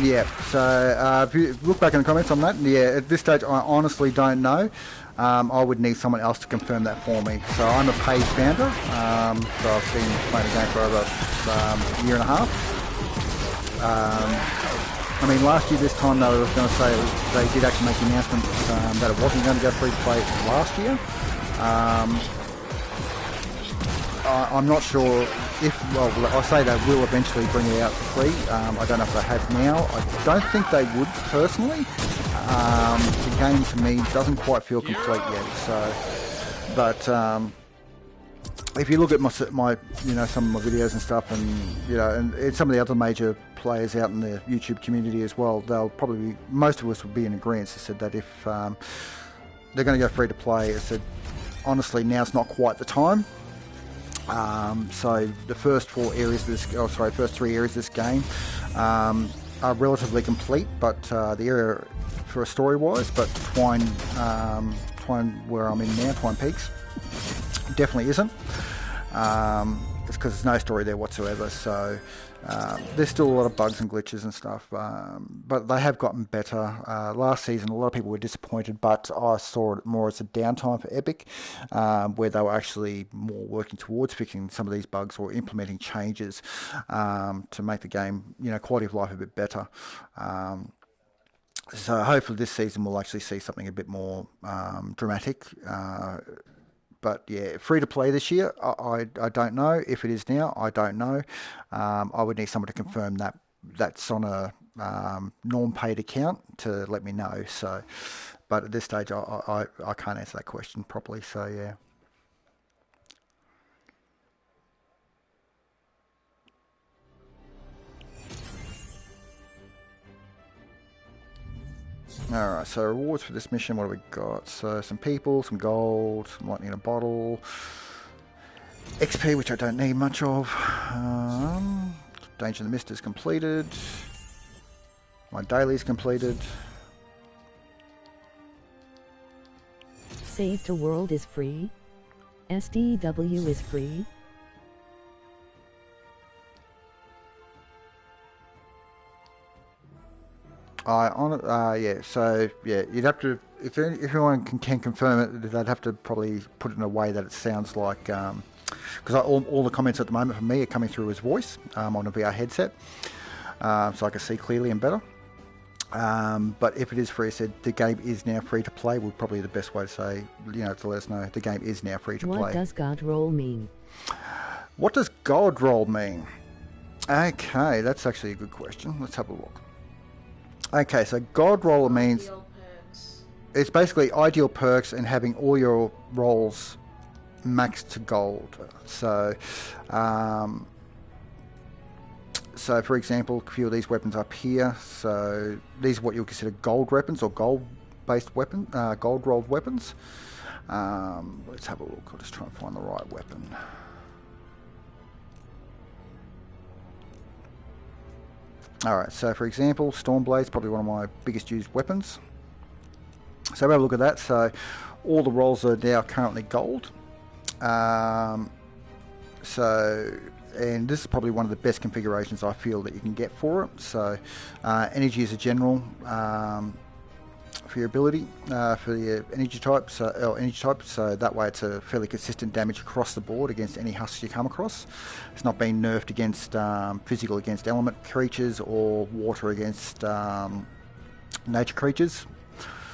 Yeah, so if you look back in the comments on that, yeah, at this stage I honestly don't know. I would need someone else to confirm that for me. So I'm a paid founder, so I've been playing the game for over a year and a half. I mean, last year this time though, I was going to say they did actually make the announcement that it wasn't going to go free to play last year. I'm not sure if, well, I say they will eventually bring it out for free. I don't know if they have now. I don't think they would personally. The game to me doesn't quite feel complete yet. So, but if you look at my you know, some of my videos and stuff, and you know, and some of the other major players out in the YouTube community as well, they'll probably, most of us would be in agreement. They said that if they're going to go free to play, I said honestly now's not quite the time. So the first first 3 areas of this game are relatively complete, but the area for story-wise, but Twine where I'm in now, Twine Peaks, definitely isn't. It's because there's no story there whatsoever. So there's still a lot of bugs and glitches and stuff, but they have gotten better. Last season, a lot of people were disappointed, but I saw it more as a downtime for Epic, where they were actually more working towards fixing some of these bugs or implementing changes to make the game, quality of life a bit better. So hopefully this season we'll actually see something a bit more dramatic. But yeah, free to play this year, I don't know. If it is now, I don't know. I would need someone to confirm that that's on a non-paid account to let me know. So, but at this stage, I can't answer that question properly. So yeah. Alright, so rewards for this mission, what have we got? So some people, some gold, some lightning in a bottle, XP, which I don't need much of. Danger in the Mist is completed. My daily is completed. Save the World is free. StW is free. Yeah, so yeah, you'd have to, if anyone can confirm it, they'd have to probably put it in a way that it sounds like, because all the comments at the moment for me are coming through as voice on a VR headset, so I can see clearly and better. But if it is free, I said the game is now free to play would probably be the best way to say, to let us know the game is now free to play. What does God roll mean? What does God roll mean? Okay, that's actually a good question. Let's have a look. Okay, so God roller means it's basically ideal perks and having all your rolls maxed to gold. So, for example, a few of these weapons up here. So these are what you'll consider gold weapons or gold-based weapon, gold-rolled weapons. Let's have a look. I'll just try and find the right weapon. Alright, so for example, Stormblade's probably one of my biggest used weapons. So have a look at that. So all the rolls are now currently gold. And this is probably one of the best configurations I feel that you can get for it. So energy is a general for your ability, for the energy type, so that way it's a fairly consistent damage across the board against any husks you come across. It's not been nerfed against physical against element creatures or water against nature creatures.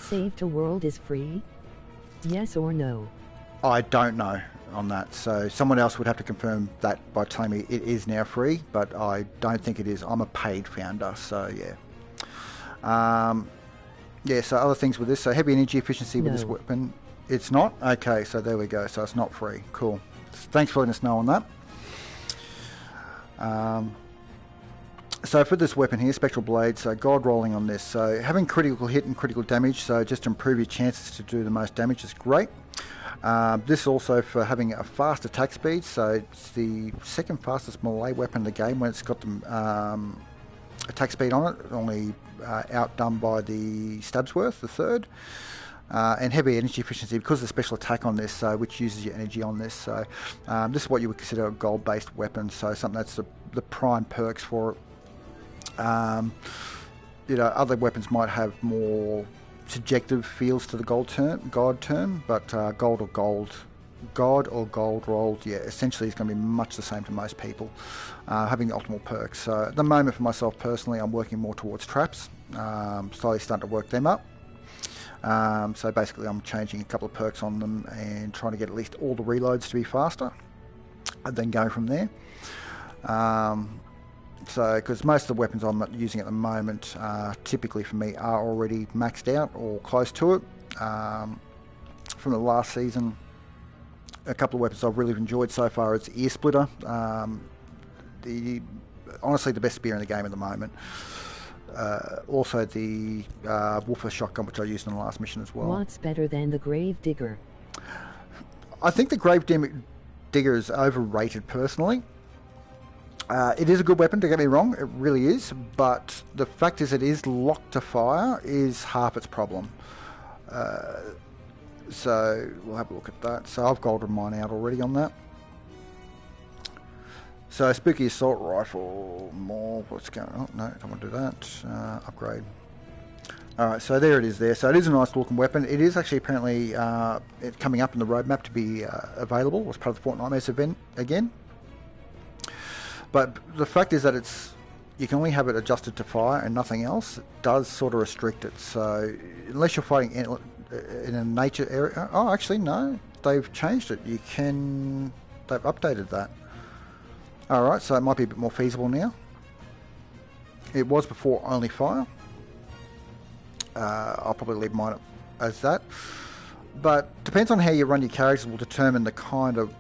Save the World is free? Yes or no? I don't know on that, so someone else would have to confirm that by telling me it is now free, but I don't think it is. I'm a paid founder, so yeah. Yeah, so other things with this, so heavy energy efficiency with this weapon, it's not? Okay, so there we go, so it's not free. Cool. Thanks for letting us know on that. So for this weapon here, Spectral Blade, so God rolling on this, so having critical hit and critical damage, so just to improve your chances to do the most damage is great. This also for having a fast attack speed, so it's the second fastest melee weapon in the game when it's got the attack speed on it, only outdone by the Stabsworth, the third. And heavy energy efficiency because of the special attack on this, which uses your energy on this. So this is what you would consider a gold-based weapon, so something that's the prime perks for it. Other weapons might have more subjective feels to the God term, but God or gold rolled, yeah, essentially is going to be much the same to most people, having the optimal perks. So at the moment for myself personally, I'm working more towards traps, slowly starting to work them up. So basically I'm changing a couple of perks on them and trying to get at least all the reloads to be faster, and then go from there. So, because most of the weapons I'm using at the moment, typically for me, are already maxed out or close to it. From the last season, a couple of weapons I've really enjoyed so far is Ear Splitter. Honestly, the best spear in the game at the moment. Also the Woofer shotgun, which I used in the last mission as well. What's better than the Grave Digger? I think the Grave Digger is overrated personally. It is a good weapon, don't get me wrong, it really is, but the fact is it is locked to fire is half its problem. So we'll have a look at that. So I've golden mine out already on that. So spooky assault rifle, more, what's going on? No, don't want to do that. Upgrade. Alright, so there it is there. So it is a nice looking weapon. It is actually apparently coming up in the roadmap to be available as part of the Fortnite event again. But the fact is that you can only have it adjusted to fire and nothing else. It does sort of restrict it. So unless you're fighting in a nature area... Oh, actually, no. They've changed it. They've updated that. Alright, so it might be a bit more feasible now. It was before only fire. I'll probably leave mine as that. But depends on how you run your characters will determine the kind of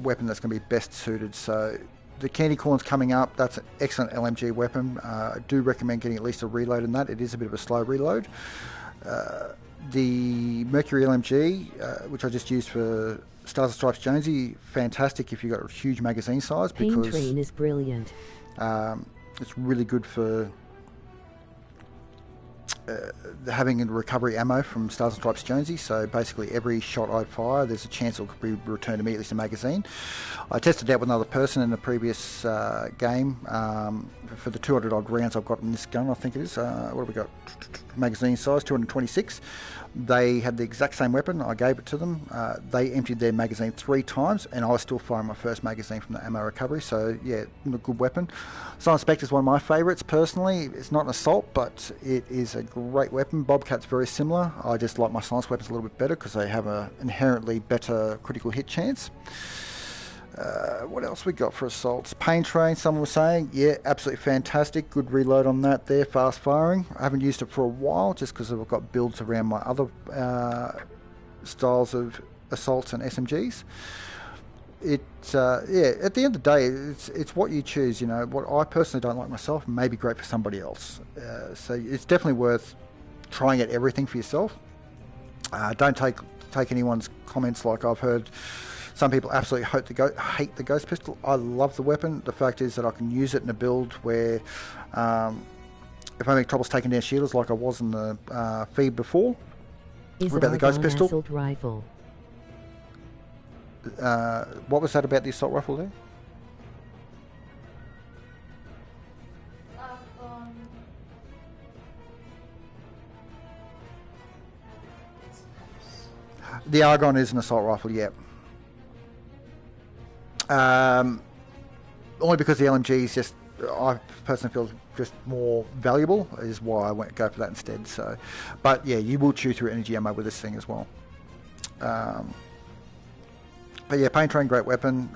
weapon that's going to be best suited. So the candy corn's coming up. That's an excellent LMG weapon. I do recommend getting at least a reload in that. It is a bit of a slow reload. The Mercury LMG, which I just used for Stars and Stripes Jonesy, fantastic if you've got a huge magazine size, Pain because Train is brilliant. it's really good for having a recovery ammo from Stars and Stripes Jonesy. So basically every shot I fire, there's a chance it could be returned immediately to magazine. I tested out with another person in the previous game for the 200 odd rounds I've got in this gun. I think it is, what have we got, magazine size 226. They had the exact same weapon. I gave it to them. They emptied their magazine 3 times, and I was still firing my first magazine from the ammo recovery. So yeah, a good weapon. Silent Spectre is one of my favourites personally. It's not an assault, but it is a great weapon. Bobcat's very similar. I just like my silence weapons a little bit better because they have an inherently better critical hit chance. What else we got for assaults? Pain Train, someone was saying. Yeah, absolutely fantastic. Good reload on that there, fast firing. I haven't used it for a while just because I've got builds around my other styles of assaults and SMGs. Yeah, at the end of the day, it's what you choose. What I personally don't like myself may be great for somebody else. So it's definitely worth trying out everything for yourself. Don't take anyone's comments like I've heard. Some people absolutely hate the Ghost Pistol. I love the weapon. The fact is that I can use it in a build where if I make troubles taking down shielders like I was in the feed before. Is about the Ghost Pistol. Assault rifle? What was that about the assault rifle there? The Argon is an assault rifle, yeah. Only because the LMG is just, I personally feel just more valuable, is why I went go for that instead. So, but yeah, you will chew through energy ammo with this thing as well. But yeah, Pain Train, great weapon.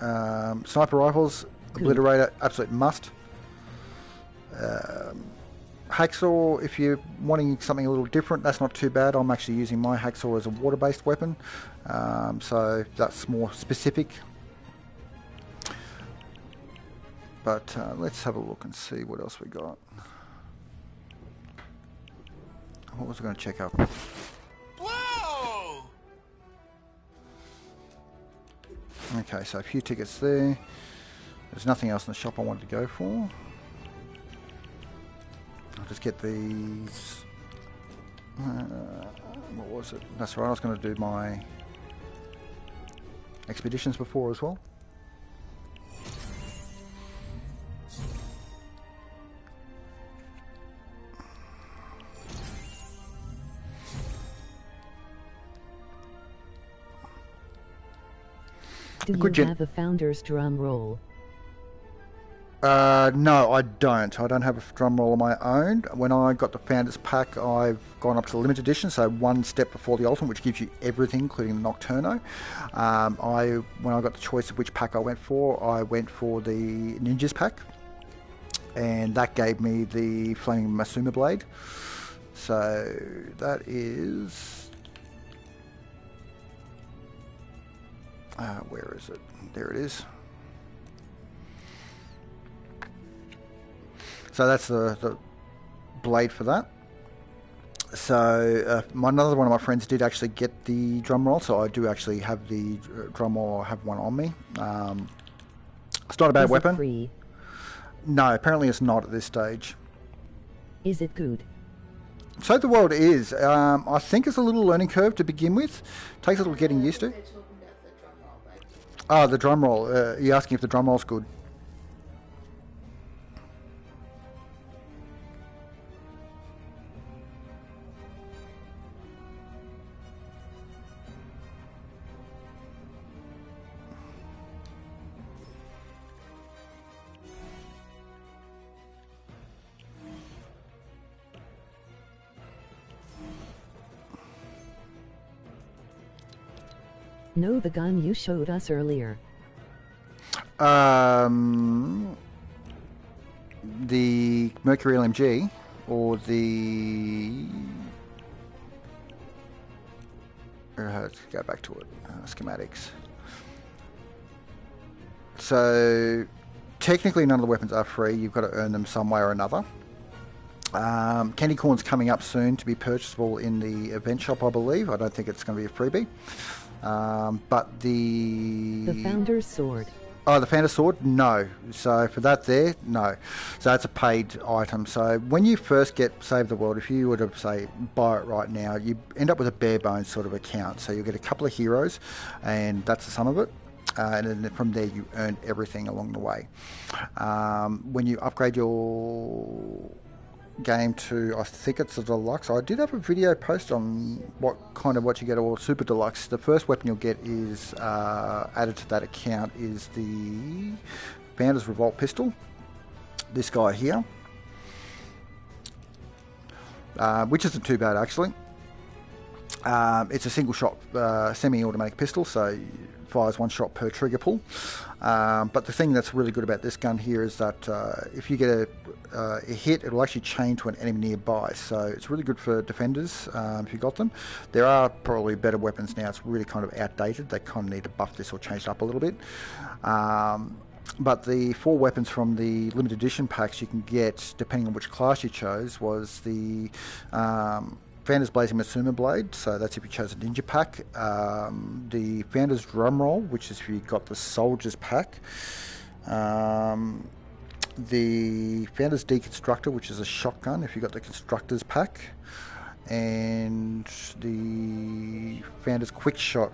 Sniper rifles, Obliterator, absolute must. Hacksaw, if you're wanting something a little different, that's not too bad. I'm actually using my hacksaw as a water-based weapon, so that's more specific. But let's have a look and see what else we got. What was I going to check up? Whoa! Okay, so a few tickets there. There's nothing else in the shop I wanted to go for. I'll just get these. What was it? That's right, I was going to do my expeditions before as well. Do you have a founder's drum roll? No, I don't. I don't have a drum roll of my own. When I got the Founders Pack, I've gone up to the limited edition, so one step before the Ultimate, which gives you everything, including the Nocturno. When I got the choice of which pack I went for the Ninjas Pack, and that gave me the Flaming Masuma Blade. So that is... where is it? There it is. So that's the blade for that. So another one of my friends did actually get the drum roll, so I do actually have the drum roll. I have one on me. It's not a bad weapon. Is it free? No, apparently it's not at this stage. Is it good? Save the World is. I think it's a little learning curve to begin with. Takes a little getting used to. They're talking about the drum roll, baby. Oh, the drum roll. You're asking if the drum roll's good. No, the gun you showed us earlier. The Mercury LMG or the... let's go back to it. Schematics. So technically none of the weapons are free. You've got to earn them some way or another. Candy corn's coming up soon to be purchasable in the event shop, I believe. I don't think it's going to be a freebie. But the Founder's Sword. Oh, the Founder's Sword? No. So for that there, no. So that's a paid item. So when you first get Save the World, if you were to, say, buy it right now, you end up with a bare bones sort of account. So you'll get a couple of heroes, and that's the sum of it. And then from there you earn everything along the way. When you upgrade your game to, I think it's a deluxe. I did have a video post on what you get, or super deluxe. The first weapon you'll get is added to that account is the Founder's Revolt pistol. This guy here, which isn't too bad actually. It's a single shot semi-automatic pistol, so fires one shot per trigger pull. But the thing that's really good about this gun here is that if you get a hit, it'll actually chain to an enemy nearby. So it's really good for defenders if you got them. There are probably better weapons now. It's really kind of outdated. They kind of need to buff this or change it up a little bit. But the 4 weapons from the limited edition packs you can get, depending on which class you chose, was the Founder's Blazing Matsuma Blade, so that's if you chose a ninja pack. The Founder's Drum Roll, which is if you got the Soldiers pack. The Founder's Deconstructor, which is a shotgun if you got the Constructors pack. And the Founder's Quick Shot,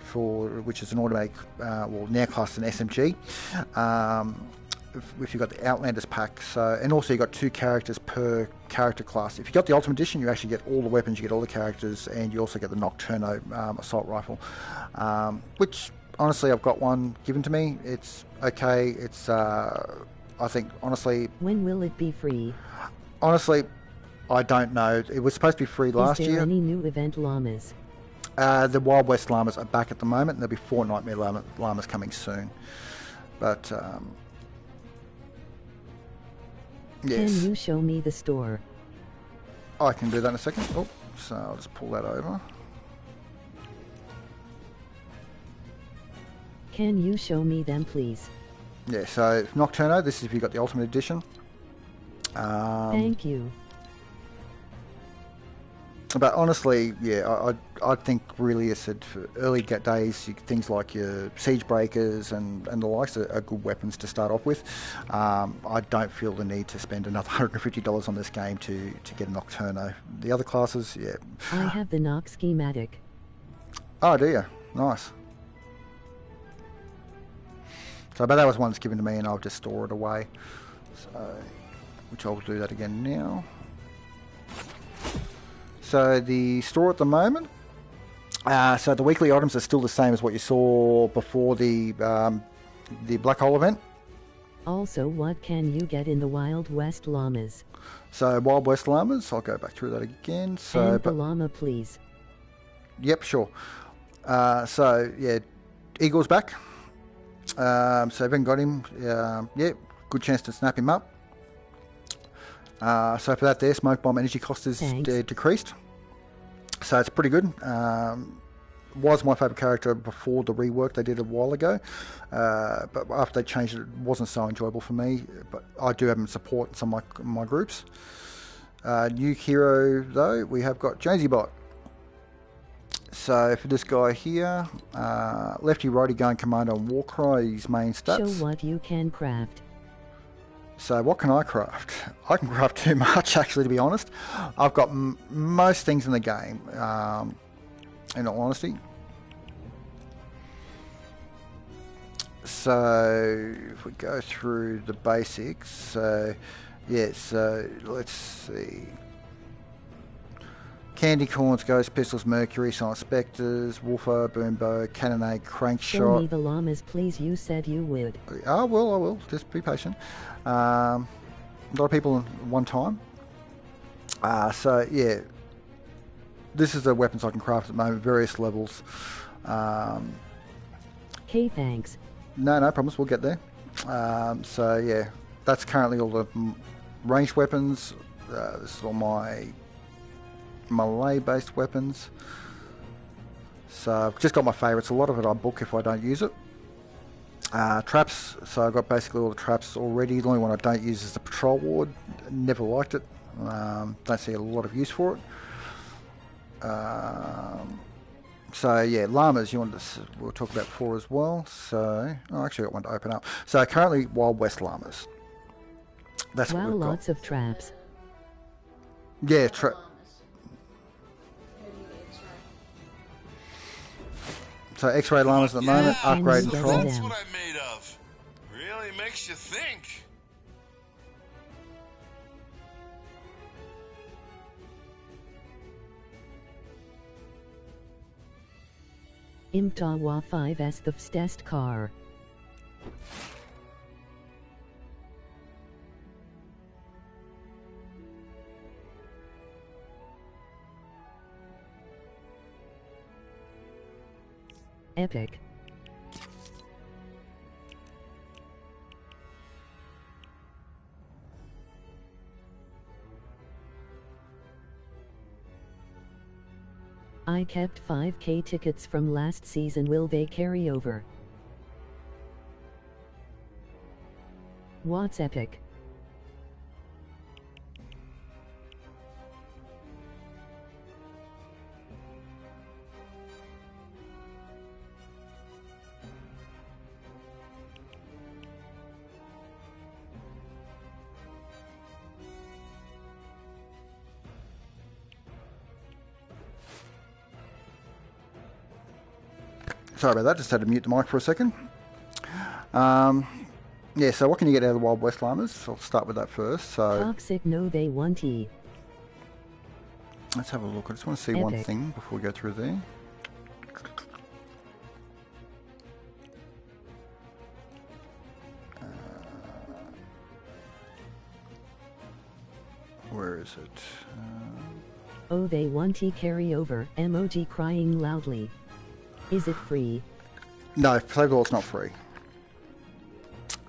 which is an automatic, now classed as an SMG. If you got the Outlanders pack, and also you got 2 characters per character class. If you got the Ultimate Edition, you actually get all the weapons, you get all the characters, and you also get the Nocturno assault rifle, which honestly I've got one given to me. It's okay. It's I think honestly. When will it be free? Honestly, I don't know. It was supposed to be free last year. Is there any new event llamas? The Wild West Llamas are back at the moment, and there'll be 4 Nightmare Llamas coming soon. But yes. Can you show me the store? I can do that in a second. Oh, so I'll just pull that over. Can you show me them, please? Yeah, so Nocturno, this is if you got the Ultimate Edition. Thank you. But honestly, yeah, I think really, I said for early days, things like your Siege Breakers and the likes are good weapons to start off with. I don't feel the need to spend another $150 on this game to get a Nocturno. The other classes, yeah. I have the Nox schematic. Oh, do you? Nice. So, but that was one that's given to me, and I'll just store it away. So, which I'll do that again now. So the store at the moment, so the weekly items are still the same as what you saw before the Black Hole event. Also, what can you get in the Wild West Llamas? So Wild West Llamas, I'll go back through that again. So, and the llama, please. Yep, sure. So yeah, Eagle's back. So if you haven't got him, yeah, good chance to snap him up. So for that there, Smoke Bomb energy cost is decreased. So it's pretty good. Was my favourite character before the rework they did a while ago. But after they changed it, it wasn't so enjoyable for me. But I do have him support in some of my groups. New hero, though, we have got Jonesee-Bot. So for this guy here, lefty righty gun commander on Warcry, his main stats. Show what you can craft. So what can I craft? I can craft too much, actually, to be honest. I've got most things in the game, in all honesty. So if we go through the basics, so yeah, so let's see. Candy corns, ghost pistols, mercury, silent spectres, wolfer, boombow, cannonade, crankshot. Show me the llamas, please. You said you would. I will. Just be patient. A lot of people at one time. So yeah, this is the weapons I can craft at the moment, various levels. Okay, thanks. No problems. We'll get there. So yeah, that's currently all the ranged weapons. This is all my melee-based weapons. So I've just got my favourites. A lot of it I book if I don't use it. Traps. So I've got basically all the traps already. The only one I don't use is the patrol ward. Never liked it. Don't see a lot of use for it. So yeah, llamas. We'll talk about before as well. So actually, I got one to open up. So currently, Wild West Llamas. That's wow, what we've got. lots of traps. Yeah, so X-ray llamas at the moment, upgrade and trial. That's what I'm made of. Really makes you think. Imtawa 5S the Stest car. Epic. I kept 5K tickets from last season. Will they carry over? What's epic? Sorry about that, just had to mute the mic for a second. Yeah, so what can you get out of the Wild West Llamas? I'll start with that first. So Toxic, no they want tea. let's have a look. I just want to see one thing before we go through there. Where is it? Oh, they want tea carry over. Emoji crying loudly. Is it free? No, Save the World's not free.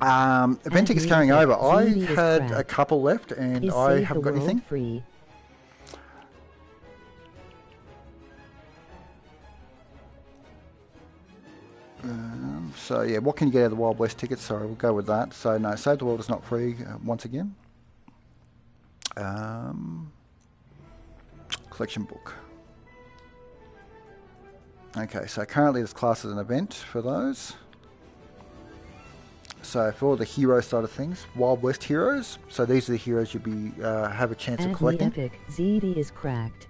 Event tickets carrying over. I had a couple left and I haven't got anything. Free? So yeah, what can you get out of the Wild West tickets? Sorry, we'll go with that. So no, Save the World is not free once again. Collection book. Okay, so currently there's classed as an event for those. So for the hero side of things, Wild West heroes. So these are the heroes you'll be have a chance of collecting. Epic. ZD is cracked.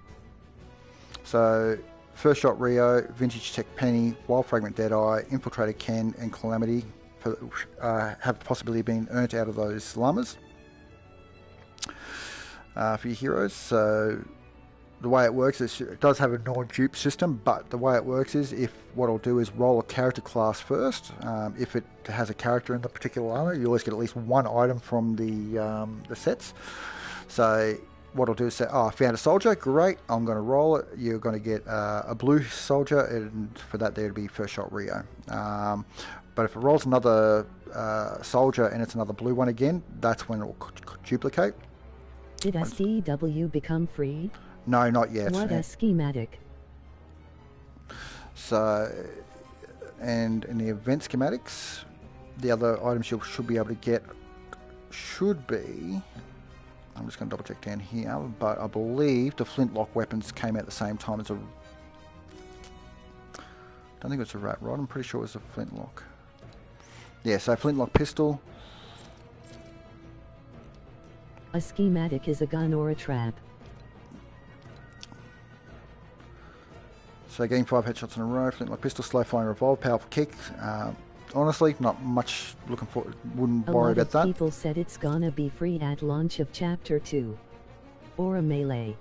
So First Shot Rio, Vintage Tech Penny, Wild Fragment Deadeye, Infiltrator Ken, and Calamity have the possibility of being earned out of those llamas for your heroes. So the way it works is it does have a non-dupe system, but the way it works is what I'll do is roll a character class first. If it has a character in the particular llama, you always get at least one item from the sets. So what I'll do is say, I found a soldier, great, I'm going to roll it. You're going to get a blue soldier, and for that there to be First Shot Rio. But if it rolls another soldier and it's another blue one again, that's when it will duplicate. Did StW become free? No, not yet. What a schematic. So, and in the event schematics, the other items you should be able to get should be, I'm just going to double check down here, but I believe the flintlock weapons came out at the same time as I don't think it was a rat rod, I'm pretty sure it was a flintlock. Yeah, so flintlock pistol. A schematic is a gun or a trap. So getting 5 headshots in a row, flintlock pistol, slow firing revolver, powerful kick. Honestly, not much looking for. Wouldn't worry about A lot that. of people said it's gonna be free at launch of Chapter 2. Or a melee.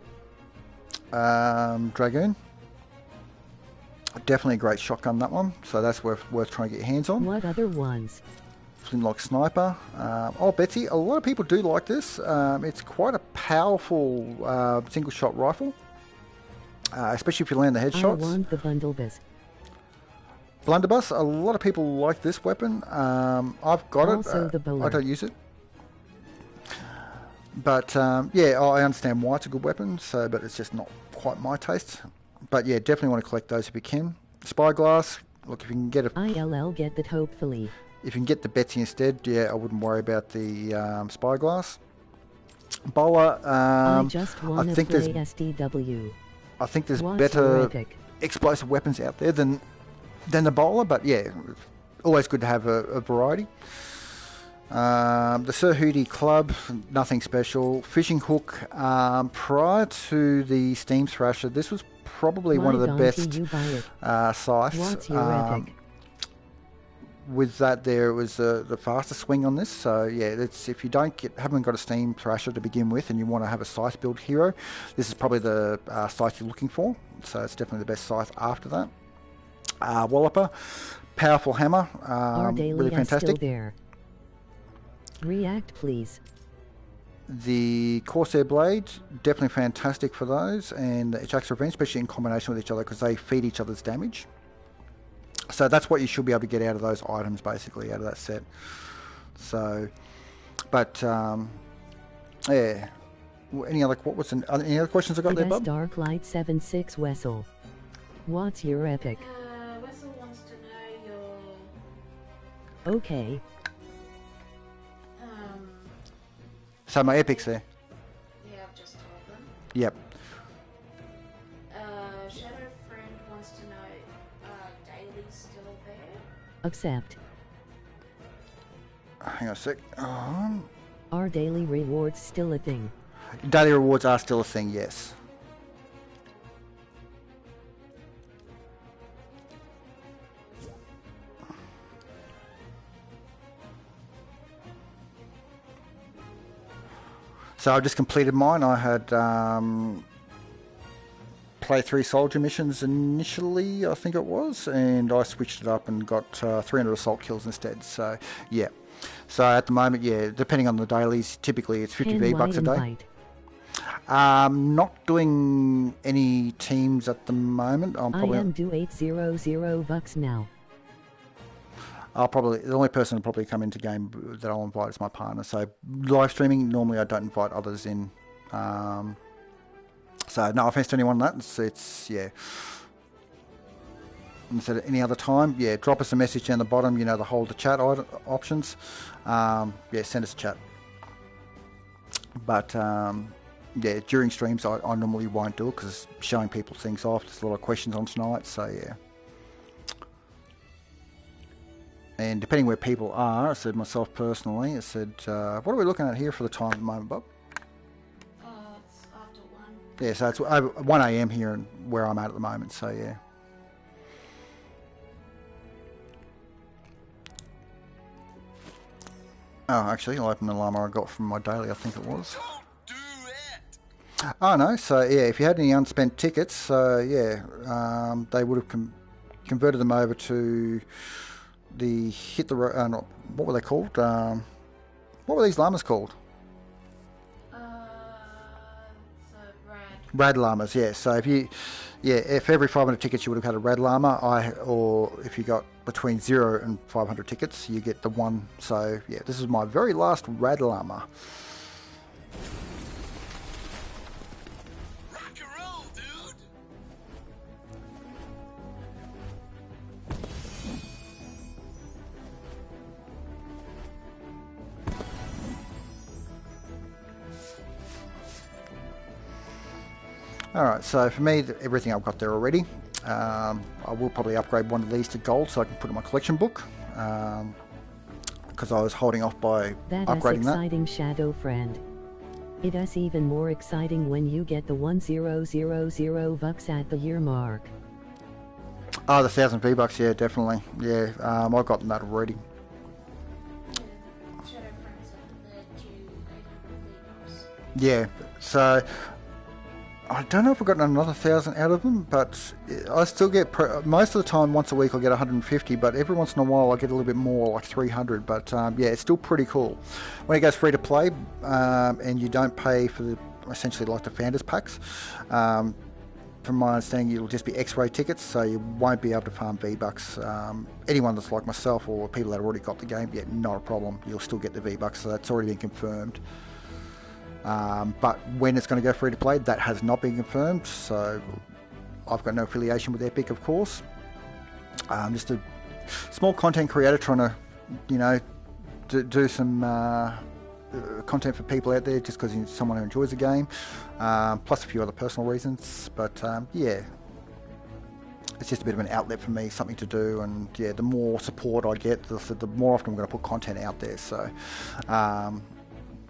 Dragoon. Definitely a great shotgun, that one. So that's worth trying to get your hands on. What other ones? Flintlock sniper. Oh, Betsy, a lot of people do like this. It's quite a powerful single shot rifle. Especially if you land the I headshots. want the bundlebus. Blunderbuss, a lot of people like this weapon. I've got Also it. the bowler. I don't use it. But yeah, I understand why it's a good weapon, but it's just not quite my taste. But yeah, definitely want to collect those if you can. Spyglass, look, if you can get a, ILL get that hopefully. if you can get the Betsy instead, yeah, I wouldn't worry about the Spyglass. Bowler, I just want to think play there's StW. I think there's What's your better epic? explosive weapons out there than the bowler, but yeah, always good to have a variety. The Sir Hootie Club, nothing special. Fishing hook, prior to the Steam Thrasher, this was probably one of the best You buy it. scythes. What's your epic? With that, there was the fastest swing on this. So yeah, it's, if you haven't got a Steam Thrasher to begin with, and you want to have a scythe build hero, this is probably the scythe you're looking for. So it's definitely the best scythe after that. Walloper, powerful hammer, Our daily really is fantastic. still there. React, please. The Corsair blades, definitely fantastic for those, and the Jack's Revenge, especially in combination with each other, because they feed each other's damage. So that's what you should be able to get out of those items, basically, out of that set. So, but yeah. Any other any other questions I got there, Best bub? Darklight 76 Wessel. What's your epic? Wessel wants to know your Okay. So my epics there. yeah, I've just told them. Yep. Shadow Friend wants to know Daily's still there. Accept. Hang on a sec. Are daily rewards still a thing? Daily rewards are still a thing, yes. So I just completed mine. I had play 3 soldier missions initially, I think it was, and I switched it up and got 300 assault kills instead. So yeah. So at the moment, yeah, depending on the dailies, typically it's 50 V-Bucks a day. Invite. Not doing any teams at the moment. I am due 800 bucks now. The only person who'll probably come into game that I'll invite is my partner. So live streaming, normally I don't invite others in. So no offense to anyone on that. It's yeah. Instead of any other time, yeah, drop us a message down the bottom. You know, the hold the chat options. Yeah, send us a chat. But yeah, during streams I normally won't do it because showing people things off. There's a lot of questions on tonight, so yeah. And depending where people are, I said myself personally, I said, what are we looking at here for the time at the moment, Bob? It's after 1. Yeah, so it's 1 a.m. here and where I'm at the moment, so yeah. Oh, actually, I'll open the llama I got from my daily, I think it was. Don't do it! Oh, no, so yeah, if you had any unspent tickets, yeah, they would have converted them over to the what were they called? What were these llamas called? So Rad. Rad llamas, yeah. So if every 500 tickets you would have had a rad llama, or if you got between 0 and 500 tickets, you get the one. So yeah, this is my very last rad llama. Rock and roll, dude! Alright, so for me, everything I've got there already. I will probably upgrade one of these to gold so I can put it in my collection book. Because I was holding off by That is upgrading that. exciting, Shadow Friend. It is even more exciting when you get the 1000 bucks at the year mark. Oh, the 1,000 V-Bucks, yeah, definitely. Yeah, I've gotten that already. Shadow Friends up the 800 V-Bucks. Yeah, so I don't know if I've gotten another 1,000 out of them, but I still get, most of the time, once a week I'll get 150, but every once in a while I get a little bit more, like 300, but yeah, it's still pretty cool. When it goes free to play, and you don't pay for the, essentially like the Founders Packs, from my understanding it'll just be X-ray tickets, so you won't be able to farm V-Bucks. Anyone that's like myself or people that have already got the game, yeah, not a problem, you'll still get the V-Bucks, so that's already been confirmed. But when it's going to go free to play, that has not been confirmed, so I've got no affiliation with Epic, of course. Just a small content creator trying to, you know, do some content for people out there just because he's someone who enjoys the game, plus a few other personal reasons, but yeah, it's just a bit of an outlet for me, something to do, and yeah, the more support I get, the more often I'm going to put content out there, so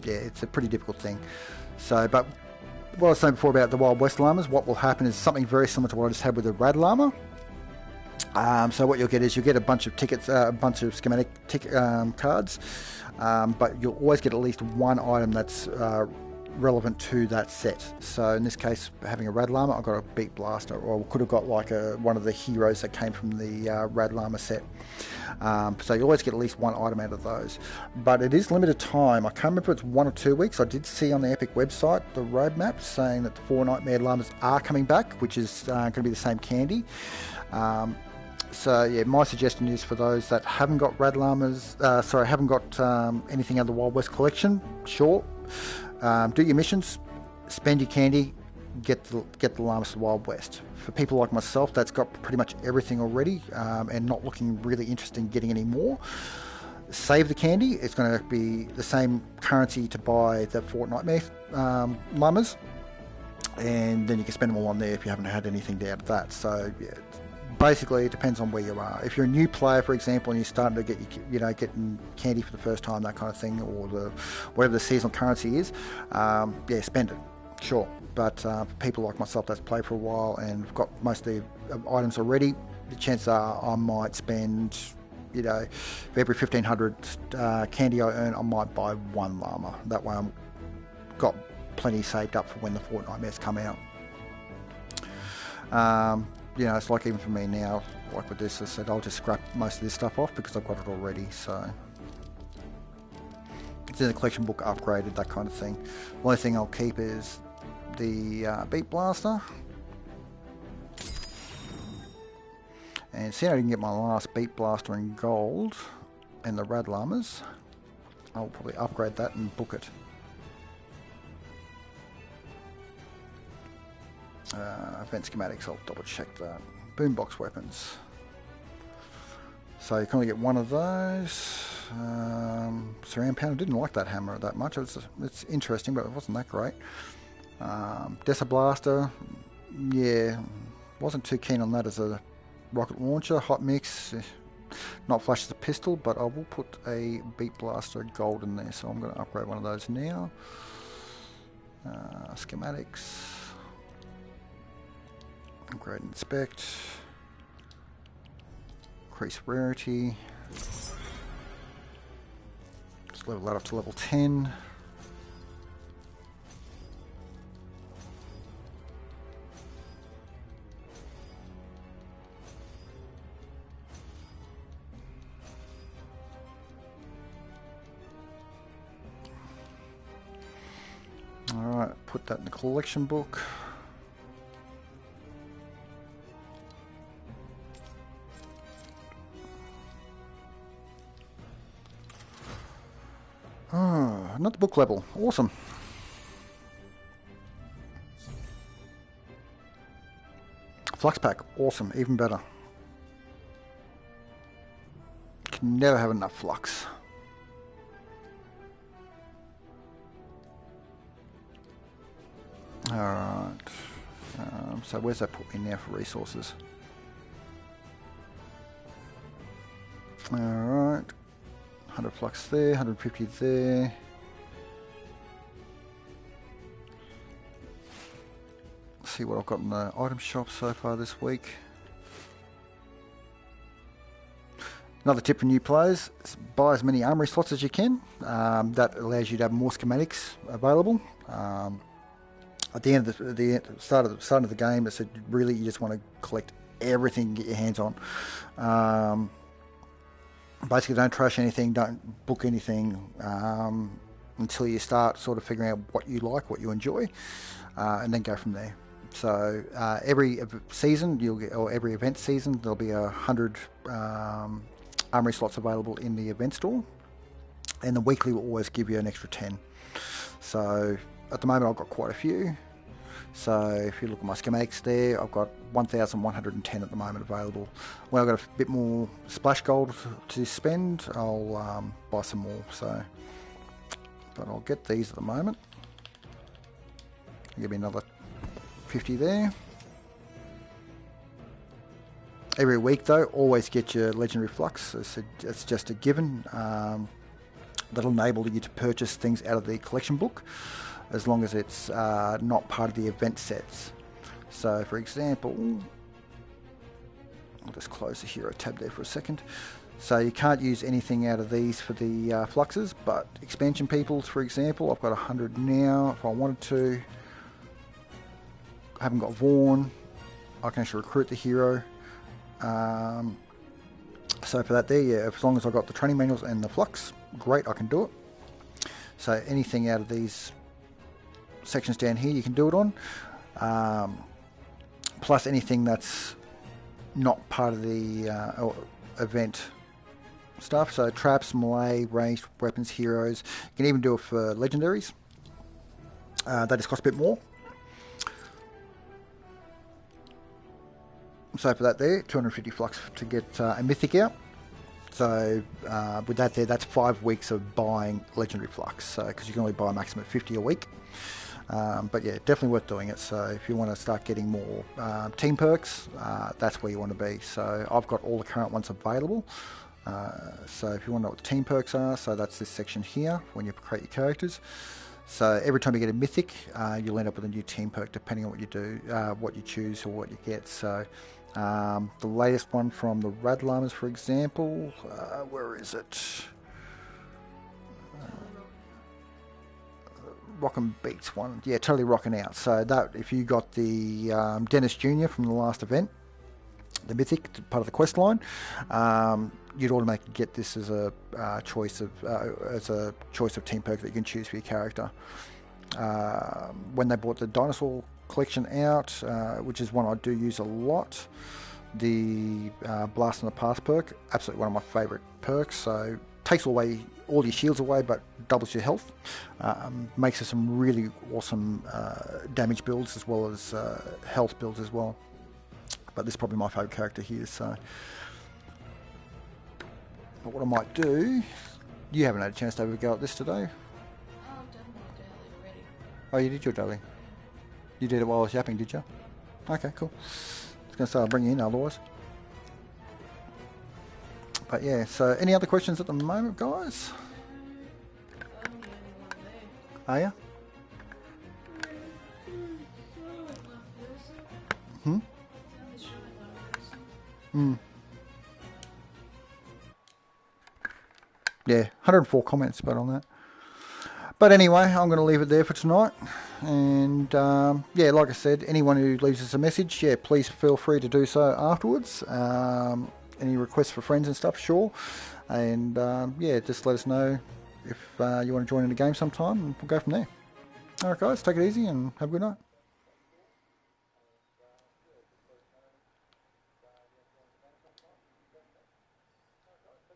yeah, it's a pretty difficult thing. So, but what I was saying before about the Wild West Llamas, what will happen is something very similar to what I just had with the Rad Llama. So what you'll get is you'll get a bunch of tickets, a bunch of schematic cards, but you'll always get at least one item that's relevant to that set. So in this case, having a Rad Llama, I got a Beat Blaster, or could have got like one of the heroes that came from the Rad Llama set. So you always get at least one item out of those. But it is limited time. I can't remember if it's 1 or 2 weeks. I did see on the Epic website the roadmap saying that the 4 Nightmare Llamas are coming back, which is going to be the same candy. So yeah, my suggestion is for those that haven't got Rad Llamas, haven't got anything out of the Wild West collection, sure, do your missions, spend your candy, get the Llamas to the Wild West. For people like myself that's got pretty much everything already, and not looking really interested in getting any more, save the candy. It's going to be the same currency to buy the Fortnite Llamas, and then you can spend them all on there if you haven't had anything out of that. So yeah, basically it depends on where you are. If you're a new player, for example, and you're starting to get getting candy for the first time, that kind of thing, or whatever the seasonal currency is, yeah, spend it, sure. But for people like myself that's played for a while and got most of the items already, the chances are I might spend, for every 1,500 candy I earn, I might buy one llama. That way I've got plenty saved up for when the Fortnite come out. It's like even for me now, like with this, I said I'll just scrap most of this stuff off because I've got it already, so it's in the collection book, upgraded, that kind of thing. The only thing I'll keep is the Beat Blaster, and see how I can get my last Beat Blaster in gold and the Rad Llamas. I'll probably upgrade that and book it. Event schematics, I'll double check that. Boombox weapons. So you can only get one of those. Surround pounder, didn't like that hammer that much. It's interesting, but it wasn't that great. Desert Blaster, yeah, wasn't too keen on that as a rocket launcher. Hot Mix, not flash as a pistol, but I will put a Beat Blaster gold in there, so I'm going to upgrade one of those now. Schematics. Upgrade and inspect. Increase rarity. Just level that up to level 10. Alright, put that in the collection book. Not the book level. Awesome. Flux pack. Awesome. Even better. Can never have enough flux. Alright. So where's that put me now for resources? Alright. 100 flux there, 150 there. see what I've got in the item shop so far this week. Another tip for new players, is buy as many armory slots as you can. That allows you to have more schematics available. At the end of the start of the game, it's really you just want to collect everything and get your hands on. Basically, don't trash anything, don't book anything until you start sort of figuring out what you like, what you enjoy, and then go from there. So every season, or every event season, there'll be 100 armory slots available in the event store, and the weekly will always give you an extra 10. So at the moment, I've got quite a few. So if you look at my schematics there, I've got 1,110 at the moment available. When I've got a bit more splash gold to spend, I'll buy some more. So, but I'll get these at the moment. Give me another 50 there. Every week though, always get your legendary flux. It's just a given. That'll enable you to purchase things out of the collection book, as long as it's not part of the event sets. So for example, I'll just close the hero tab there for a second. So you can't use anything out of these for the fluxes, but expansion peoples, for example, I've got 100 now. If I wanted to, I haven't got Vaughn, I can actually recruit the hero. So for that there, yeah, as long as I've got the training manuals and the flux, great, I can do it. So anything out of these sections down here you can do it on, plus anything that's not part of the event stuff. So traps, melee, ranged weapons, heroes. You can even do it for legendaries. They just cost a bit more. So for that there, 250 flux to get a mythic out. So with that there, that's 5 weeks of buying legendary flux. So because you can only buy a maximum of 50 a week. But yeah, definitely worth doing it. So if you want to start getting more team perks, that's where you want to be. So I've got all the current ones available. So if you want to know what the team perks are, so that's this section here when you create your characters. So every time you get a mythic, you'll end up with a new team perk depending on what you do, what you choose or what you get. So the latest one from the Wild Llamas, for example, where is it? Rockin' Beats one, yeah, totally rocking out. So that if you got the Dennis Jr. from the last event, the mythic part of the quest line, you'd automatically get this as a choice of team perk that you can choose for your character. When they brought the dinosaur collection out, which is one I do use a lot, the Blast in the Past perk, absolutely one of my favourite perks. So takes away all your shields away, but doubles your health. Makes it some really awesome damage builds as well as health builds as well. But this is probably my favourite character here. So, but what I might do, you haven't had a chance to have a go at this today. Oh, I've done my daily already. Oh, you did your daily. You did it while I was yapping, did you? Okay, cool. I was going to start bringing you in otherwise. But yeah, so any other questions at the moment, guys? Only one day. Are you? Hmm? Yeah, 104 comments about on that. But anyway, I'm going to leave it there for tonight. And yeah, like I said, anyone who leaves us a message, yeah, please feel free to do so afterwards. Any requests for friends and stuff, sure. And yeah, just let us know if you want to join in the game sometime, and we'll go from there. Alright guys, take it easy and have a good night.